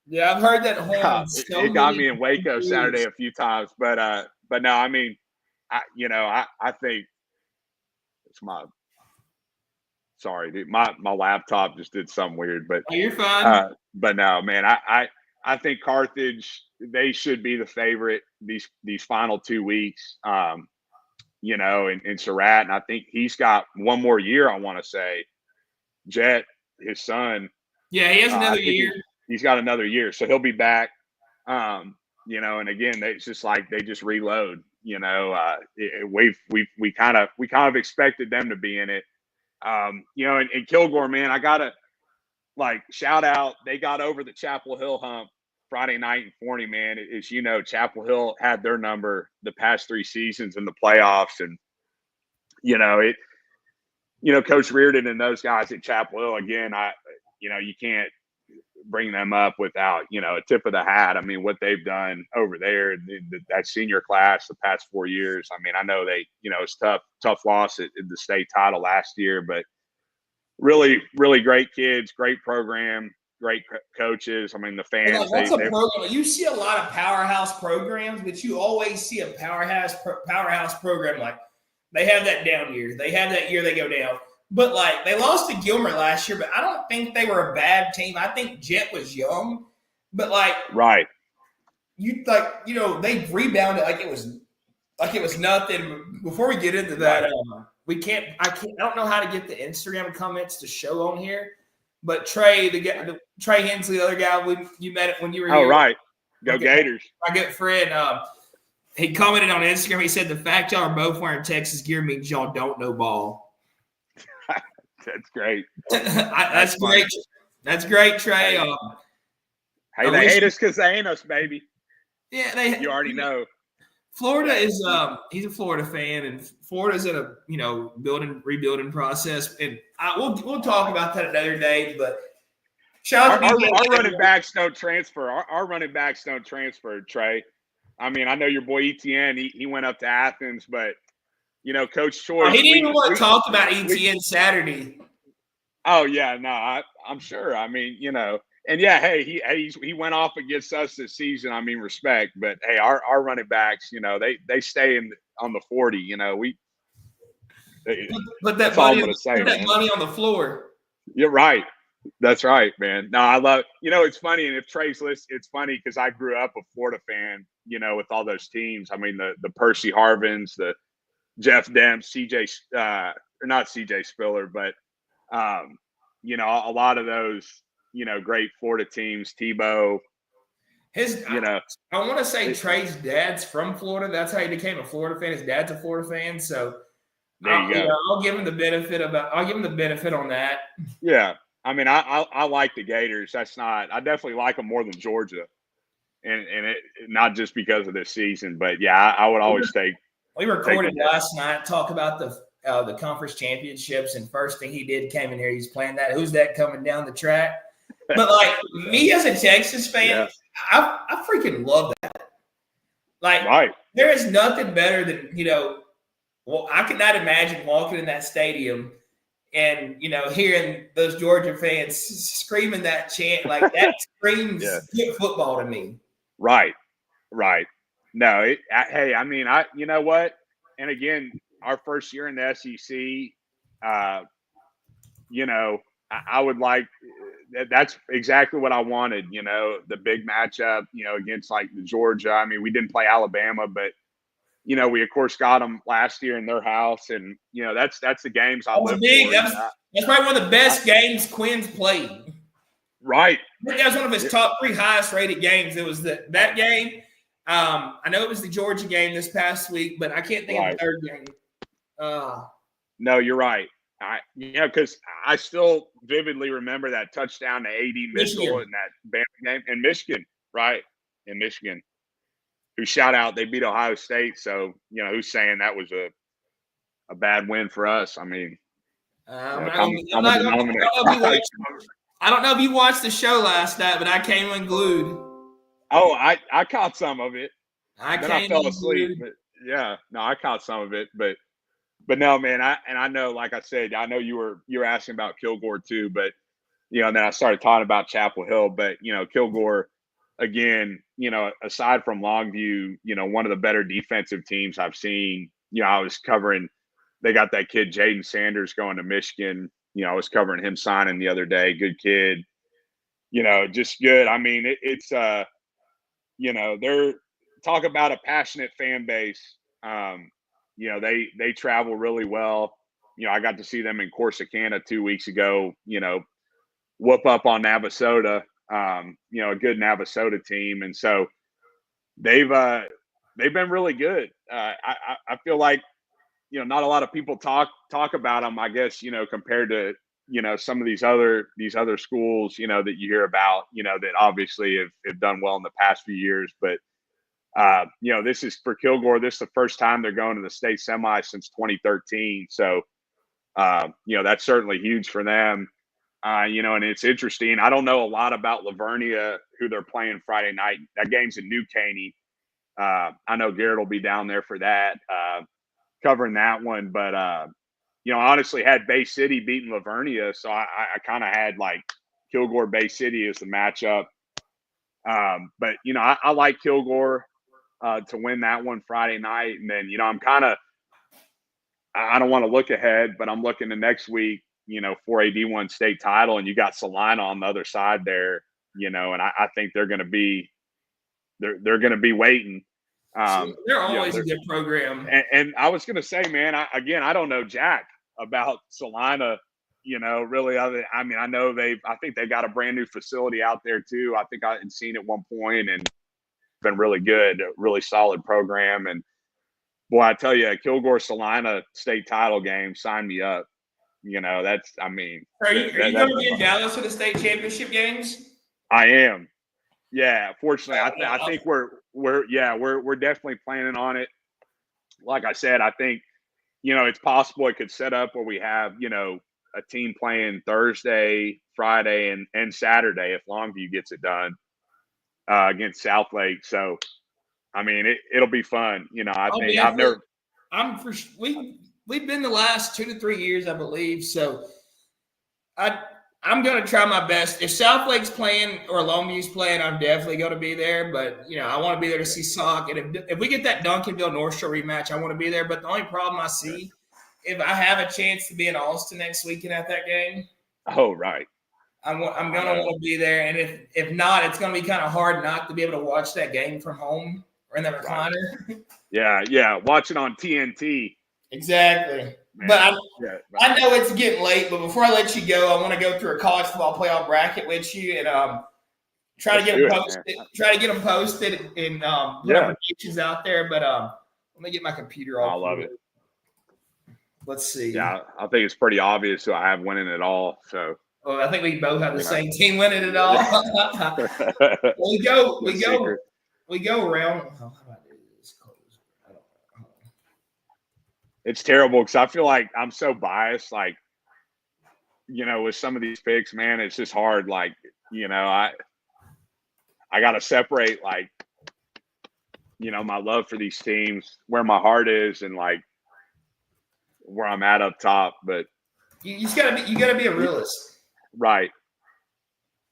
Yeah, I've heard that horn. It got me in Waco Saturday a few times, but no, I mean, I think it's sorry, dude, my laptop just did something weird, but you're fine. But no, man, I think Carthage, they should be the favorite these final 2 weeks. You know, and Surratt, and I think he's got one more year, I want to say. Jet, his son. Yeah, he has another year. He's got another year, so he'll be back. You know, and again, it's just like they just reload. You know, we kind of expected them to be in it. You know, and Kilgore, man, I gotta like shout out. They got over the Chapel Hill hump Friday night in Forney, man. As you know, Chapel Hill had their number the past 3 seasons in the playoffs, and you know, Coach Reardon and those guys at Chapel Hill, again, you can't bring them up without, you know, a tip of the hat. I mean, what they've done over there, that senior class the past 4 years. I mean, I know they, you know, it's tough loss at the state title last year, but really, really great kids, great program, great coaches. I mean, the fans. Program. You see a lot of powerhouse programs, but you always see a powerhouse program like, they have that down year. They have that year they go down. But, like, they lost to Gilmer last year, but I don't think they were a bad team. I think Jet was young. But, like, right. They rebounded like it was nothing. Before we get into that, I don't know how to get the Instagram comments to show on here. But Trey, Trey Hensley, the other guy, you met it when you were here. Oh, right. Go Gators. My good friend, he commented on Instagram. He said, the fact y'all are both wearing Texas gear means y'all don't know ball. That's great. That's great. That's great, Trey. Hey, they hate us because they ain't us, baby. Yeah, you already know. Florida is he's a Florida fan, and Florida's in a rebuilding process, and we'll talk about that another day. But our running backs don't transfer. Our running backs don't transfer, Trey. I mean, I know your boy Etienne. He went up to Athens, but Coach Choi. He didn't even want to talk about Etienne Saturday. Oh yeah, no, I'm sure. I mean, and yeah, hey, he went off against us this season. I mean, respect, but hey, our running backs, they stay on the 40. But that money on the floor. You're right. That's right, man. No, I love. It's funny, and if Trey's list, it's funny because I grew up a Florida fan. With all those teams. I mean, the Percy Harvins, the Jeff Demps, or not CJ Spiller, but a lot of those, great Florida teams, Tebow. I want to say Trey's dad's from Florida. That's how he became a Florida fan. His dad's a Florida fan. So there you go. I'll give him the benefit on that. Yeah. I mean, I like the Gators. I definitely like them more than Georgia. And it not just because of this season, but yeah, I would always take. We recorded last night, talk about the conference championships, and first thing he did came in here. He's playing that. Who's that coming down the track? But like me as a Texas fan, I freaking love that. Like, There is nothing better than Well, I could not imagine walking in that stadium and hearing those Georgia fans screaming that chant. Like that screams good football to me. Right. No, hey, I mean, you know what? And again, our first year in the SEC, I would like that's exactly what I wanted. The big matchup, against like the Georgia. I mean, we didn't play Alabama, but we of course got them last year in their house, and that's the games I live for. That's probably one of the best games Quinn's played. Right. I think that was one of his top 3 highest rated games. It was that game. I know it was the Georgia game this past week, but I can't think of the third game. No, you're right. Because I still vividly remember that touchdown to A.D. Mitchell in that Bama game in Michigan, right? In Michigan. Who shout out, they beat Ohio State. So, who's saying that was a bad win for us? I mean, I don't know if you watched the show last night, but I came unglued. Oh, I caught some of it. I fell asleep. But yeah, no, I caught some of it, but no, man. I know, like I said, I know you were asking about Kilgore too, but and then I started talking about Chapel Hill, but Kilgore, again, aside from Longview, one of the better defensive teams I've seen. I was covering. They got that kid Jaden Sanders going to Michigan. I was covering him signing the other day. Good kid. Just good. I mean, it's they're talk about a passionate fan base. They travel really well. I got to see them in Corsicana 2 weeks ago. Whoop up on Navasota. A good Navasota team, and so they've been really good. I feel like not a lot of people talk about them. I guess compared to some of these other schools that you hear about that obviously have done well in the past few years, but this is for Kilgore. This is the first time they're going to the state semi since 2013. So that's certainly huge for them. And it's interesting. I don't know a lot about Lavernia, who they're playing Friday night. That game's in New Caney. I know Garrett will be down there for that, covering that one. But, honestly had Bay City beating Lavernia. So I kind of had like Kilgore Bay City as the matchup. But, I like Kilgore to win that one Friday night. And then, I don't want to look ahead, but I'm looking to next week, for a D1 state title, and you got Salina on the other side there, and I think they're going to be waiting. They're always a good program. And I was going to say, man, I don't know jack about Salina, really. I know I think they got a brand new facility out there too. I think I had seen at one point, and been really good, a really solid program. And boy, I tell you, Kilgore Salina state title game, sign me up. Are you going to be in Dallas for the state championship games? I am. Yeah, fortunately, I think we're definitely planning on it. Like I said, I think it's possible it could set up where we have a team playing Thursday, Friday, and Saturday if Longview gets it done against Southlake. So, I mean, it'll be fun. I think I've never. We've been the last 2 to 3 years, I believe. So, I'm going to try my best. If Southlake's playing or Longview's playing, I'm definitely going to be there. But, I want to be there to see Sock. And if we get that Duncanville North Shore rematch, I want to be there. But the only problem I see, if I have a chance to be in Austin next weekend at that game. Oh, right. I'm going to want to be there. And if not, it's going to be kind of hard not to be able to watch that game from home or in the recliner. Right. Yeah. Watch it on TNT. Exactly. Man. But I know it's getting late, but before I let you go, I want to go through a college football playoff bracket with you and try to get them posted and put predictions out there. But let me get my computer off. I love it. Let's see. Yeah, I think it's pretty obvious who I have winning it all. So I think we both have the same team winning it all. we go around. How about this? It's terrible because I feel like I'm so biased. Like, with some of these picks, man, it's just hard. Like, I got to separate, like, my love for these teams, where my heart is, and like where I'm at up top. But you gotta be a realist, right?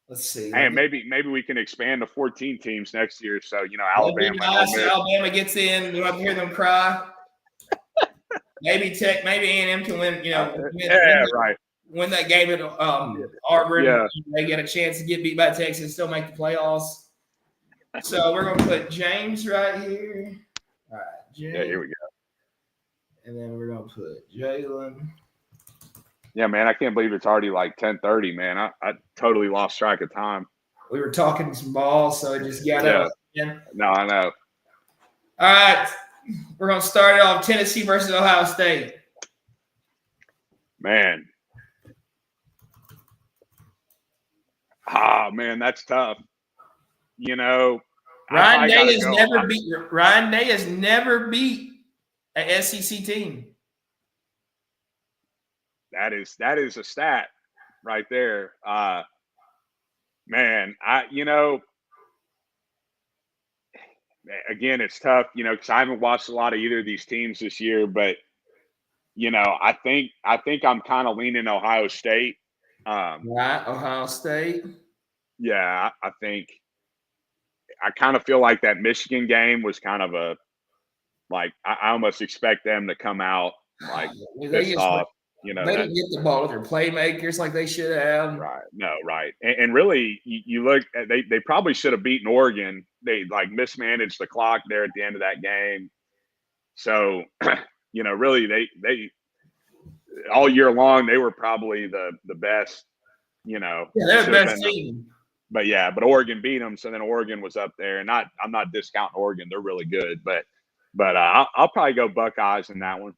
Let's see. And maybe we can expand to 14 teams next year. So Alabama. Alabama gets in. We don't have to hear them cry. Maybe A&M can win. Win that game at Auburn. Yeah. They get a chance to get beat by Texas and still make the playoffs. So we're gonna put James right here. All right, James. Yeah, here we go. And then we're gonna put Jalen. Yeah, man, I can't believe it's already like 10:30, man. I totally lost track of time. We were talking some ball, so it just got up. No, I know. All right. We're going to start it off Tennessee versus Ohio State. Man. Man, that's tough. Ryan Day has never beat an SEC team. That is a stat right there. Man, again, it's tough, because I haven't watched a lot of either of these teams this year, but I think I'm kind of leaning Ohio State. Right, Ohio State. Yeah, I think I kind of feel like that Michigan game was kind of I almost expect them to come out like pissed off. They didn't get the ball with their playmakers like they should have. Right. No, right. And really, you look at they probably should have beaten Oregon. They mismanaged the clock there at the end of that game. So, really they all year long they were probably the best. Yeah, they're the best team. But Oregon beat them. So then Oregon was up there, and I'm not discounting Oregon. They're really good, but I'll probably go Buckeyes in that one.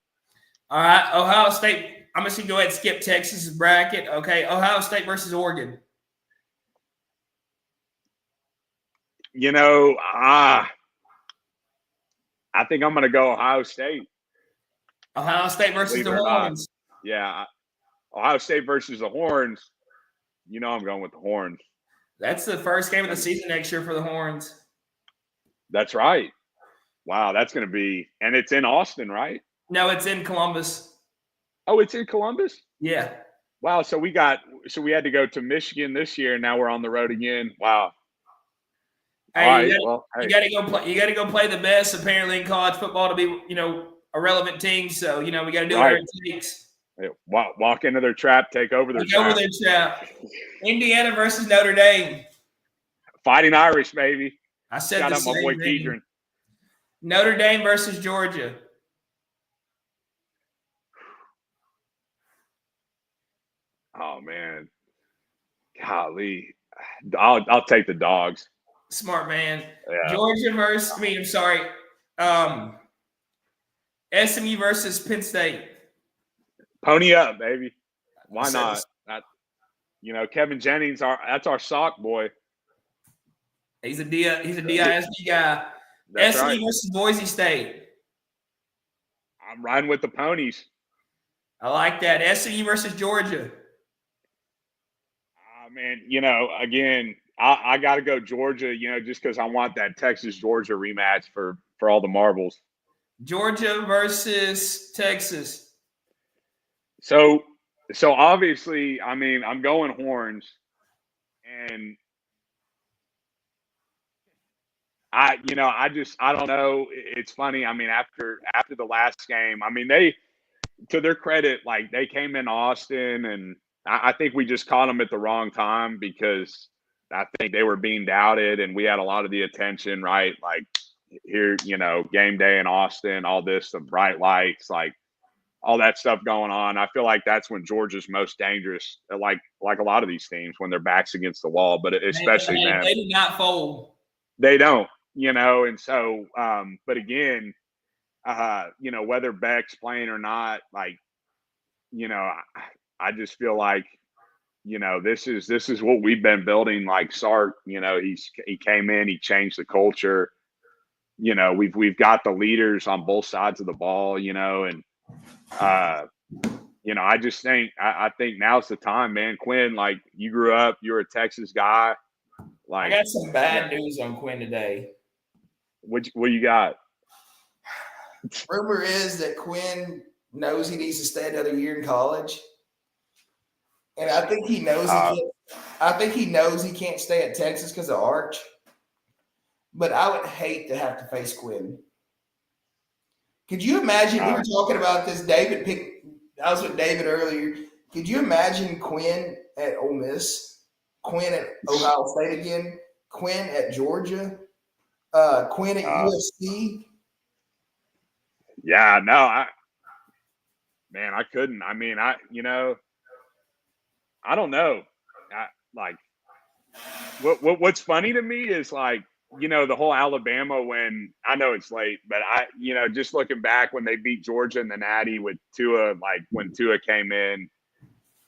All right, Ohio State. I'm just going to go ahead and skip Texas' bracket. Okay, Ohio State versus Oregon. I think I'm going to go Ohio State. Ohio State versus the Horns. Yeah, Ohio State versus the Horns. I'm going with the Horns. That's the first game of the season next year for the Horns. That's right. Wow, that's going to be – and it's in Austin, right? No, it's in Columbus. Oh, it's in Columbus? Yeah. Wow. So we had to go to Michigan this year, and now we're on the road again. Wow. Hey, you got to go play. You got to go play the best apparently in college football to be, a relevant team. So we got to do whatever it takes. Hey, walk into their trap, take over their trap. Indiana versus Notre Dame. Fighting Irish, baby. I said Shout the out my same boy thing. Kedron. Notre Dame versus Georgia. Oh man, golly, I'll take the Dogs. Smart man. Yeah. Georgia versus SMU versus Penn State. Pony up, baby. Why not? Kevin Jennings, that's our sock boy. He's a DISD guy. That's SMU right. versus Boise State. I'm riding with the ponies. I like that. SMU versus Georgia. Man, again, I got to go Georgia, just because I want that Texas-Georgia rematch for all the marbles. Georgia versus Texas. So obviously, I mean, I'm going Horns, and I don't know. It's funny. I mean, after the last game, I mean, they, to their credit, like they came in Austin, and I think we just caught them at the wrong time because I think they were being doubted, and we had a lot of the attention, right? Like here, game day in Austin, all this, the bright lights, like all that stuff going on. I feel like that's when Georgia's most dangerous, like a lot of these teams when their backs against the wall, but especially them. They do not fold. They don't, and so, but again, whether Beck's playing or not, like, I just feel like, this is what we've been building. Like Sark, he came in, he changed the culture. We've got the leaders on both sides of the ball, and I just think I think now's the time, man. Quinn, like you grew up, you're a Texas guy. Like I got some bad news on Quinn today. What you got? Rumor is that Quinn knows he needs to stay another year in college, and I think he knows he can't stay at Texas because of Arch. But I would hate to have to face Quinn. Could you imagine? We were talking about this. I was with David earlier. Could you imagine Quinn at Ole Miss, Quinn at Ohio State again, Quinn at Georgia, Quinn at USC? Yeah, no, I couldn't. I mean, I don't know. What's funny to me is like, the whole Alabama when I know it's late, but just looking back when they beat Georgia in the Natty with Tua, like when Tua came in,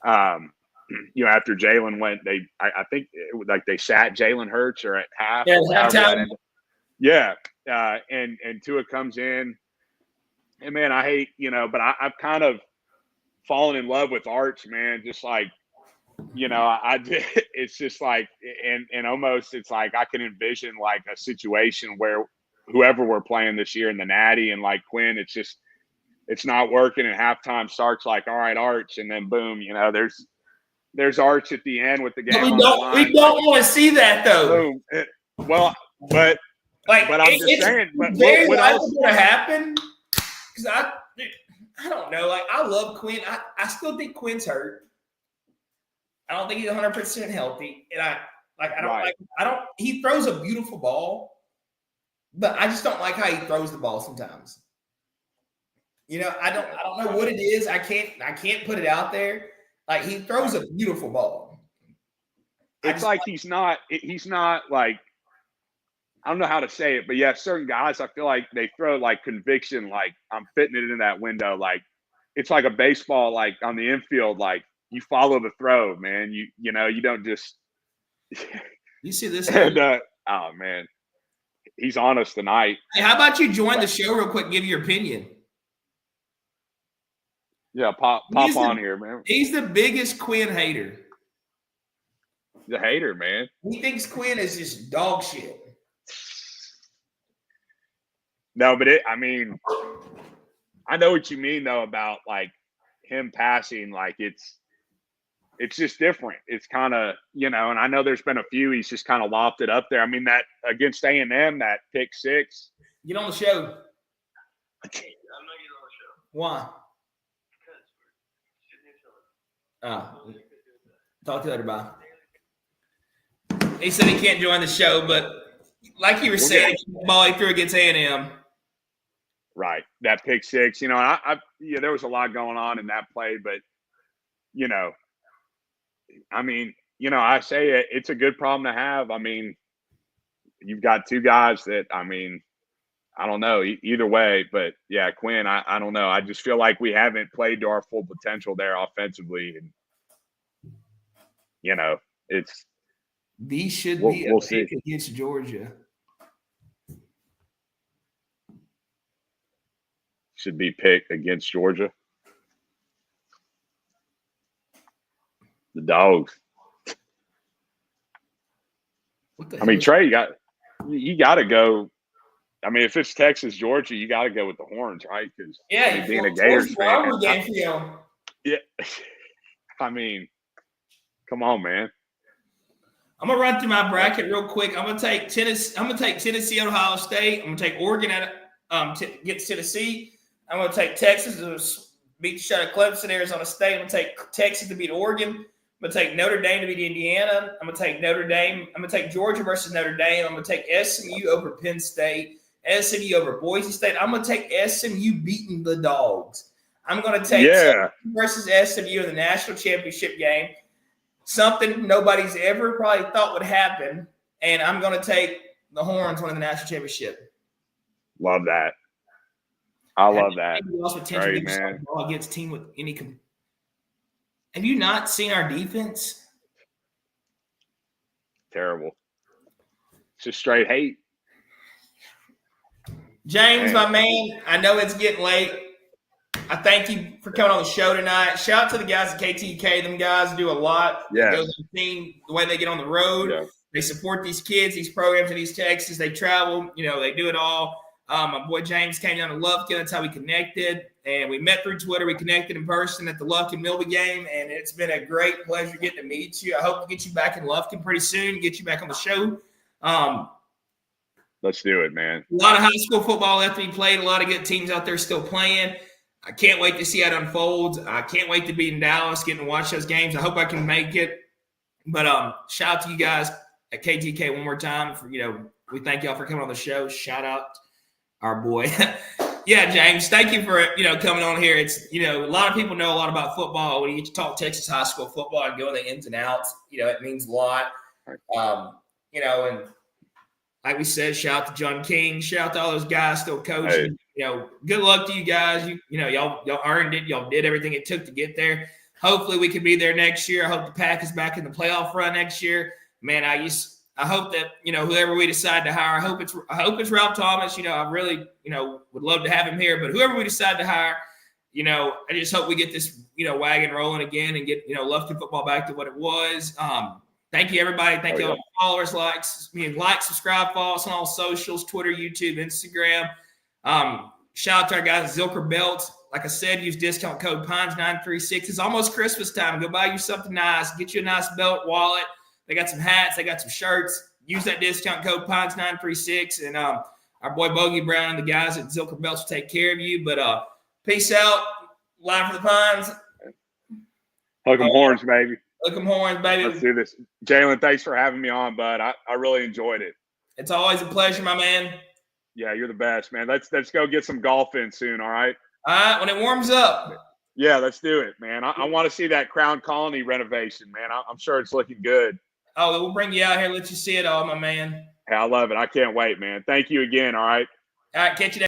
after Jalen went, I think like they sat Jalen Hurts or at half. Yeah. And Tua comes in, and man, I hate, but I've kind of fallen in love with Arch, man. Just like, it's just like, and almost it's like I can envision like a situation where whoever we're playing this year in the Natty and like Quinn, it's not working at halftime. Sark's like, all right, Arch, and then boom, there's Arch at the end with the game on the line. We don't want to see that though. Boom. But I'm just saying. But what else is going to happen? Because I don't know. Like I love Quinn. I still think Quinn's hurt. I don't think he's 100% healthy, and he throws a beautiful ball, but I just don't like how he throws the ball sometimes. I don't know what it is. I can't put it out there. Like he throws a beautiful ball. It's like he's not like, I don't know how to say it, but yeah, certain guys I feel like they throw like conviction, like I'm fitting it in that window, like it's like a baseball, like on the infield, like. You follow the throw, man. You don't just. You see this? And, oh man, he's on us tonight. Hey, how about you join the show real quick? Give your opinion. Yeah, pop on here, man. He's the biggest Quinn hater. He's a hater, man. He thinks Quinn is just dog shit. No, but I mean, I know what you mean though about like him passing, like it's just different. It's kind of, and I know there's been a few he's just kind of lofted up there. I mean, that against A&M, that pick six. Get on the show. I'm not getting on the show. Why? Talk to you later, bye. He said he can't join the show, but like you were saying, the ball he threw against A&M. Right. That pick six, there was a lot going on in that play, but, I mean, I say it's a good problem to have. I mean, you've got two guys that, I mean, I don't know either way, but yeah, Quinn, I don't know. I just feel like we haven't played to our full potential there offensively. And, These should be a pick against Georgia. Should be picked against Georgia. The Dogs. I mean, Trey, you got to go. I mean, if it's Texas, Georgia, you got to go with the Horns, right? Because being a Gators fan, yeah. I mean, come on, man. I'm gonna run through my bracket real quick. I'm gonna take Tennessee, Ohio State. I'm gonna take Oregon get to Tennessee. I'm gonna take Texas to beat the shot of Clemson, Arizona State. I'm gonna take Texas to beat Oregon. I'm going to take Notre Dame to beat Indiana. I'm going to take Notre Dame. I'm going to take Georgia versus Notre Dame. I'm going to take SMU over Penn State, SMU over Boise State. I'm going to take SMU beating the Dogs. I'm going to take Texas versus SMU in the national championship game, something nobody's ever probably thought would happen, and I'm going to take the Horns winning the national championship. Love that. I love that. Great, man. Against a team with any Have you not seen our defense? Terrible. It's just straight hate. James, my man, I know it's getting late. I thank you for coming on the show tonight. Shout out to the guys at KTK. Them guys do a lot. Yeah. The way they get on the road. Yeah. They support these kids, these programs in East Texas. They travel. They do it all. My boy James came down to Lufkin. That's how we connected. And we met through Twitter. We connected in person at the Lufkin-Milby game. And it's been a great pleasure getting to meet you. I hope to get you back in Lufkin pretty soon, get you back on the show. Let's do it, man. A lot of high school football left to be played. A lot of good teams out there still playing. I can't wait to see how it unfolds. I can't wait to be in Dallas, getting to watch those games. I hope I can make it. But shout out to you guys at KTK one more time. We thank y'all for coming on the show. Shout out our boy. Yeah, James, thank you for coming on here. It's a lot of people know a lot about football. When you get to talk Texas high school football and go in the ins and outs, it means a lot. And like we said, shout out to John King, shout out to all those guys still coaching. Hey. Good luck to you guys. Y'all earned it. Y'all did everything it took to get there. Hopefully we can be there next year. I hope the Pack is back in the playoff run next year. Man, I hope that whoever we decide to hire, I hope it's Ralph Thomas. I really would love to have him here. But whoever we decide to hire, I just hope we get this wagon rolling again and get Lufkin football back to what it was. Thank you, everybody. Thank you all followers, subscribe, follow us on all socials, Twitter, YouTube, Instagram. Shout out to our guys at Zilker Belt. Like I said, use discount code Pines936. It's almost Christmas time. Go buy you something nice. Get you a nice belt, wallet. They got some hats. They got some shirts. Use that discount code Pines936. And our boy Bogey Brown and the guys at Zilker Belts will take care of you. But peace out. Live for the Pines. Hook 'em horns, baby. Hook 'em horns, baby. Let's do this. Jalen, thanks for having me on, bud. I really enjoyed it. It's always a pleasure, my man. Yeah, you're the best, man. Let's go get some golf in soon, all right? All right, when it warms up. Yeah, let's do it, man. I want to see that Crown Colony renovation, man. I'm sure it's looking good. Oh, we'll bring you out here, let you see it all, my man. Hey, I love it. I can't wait, man. Thank you again, all right? All right, catch you next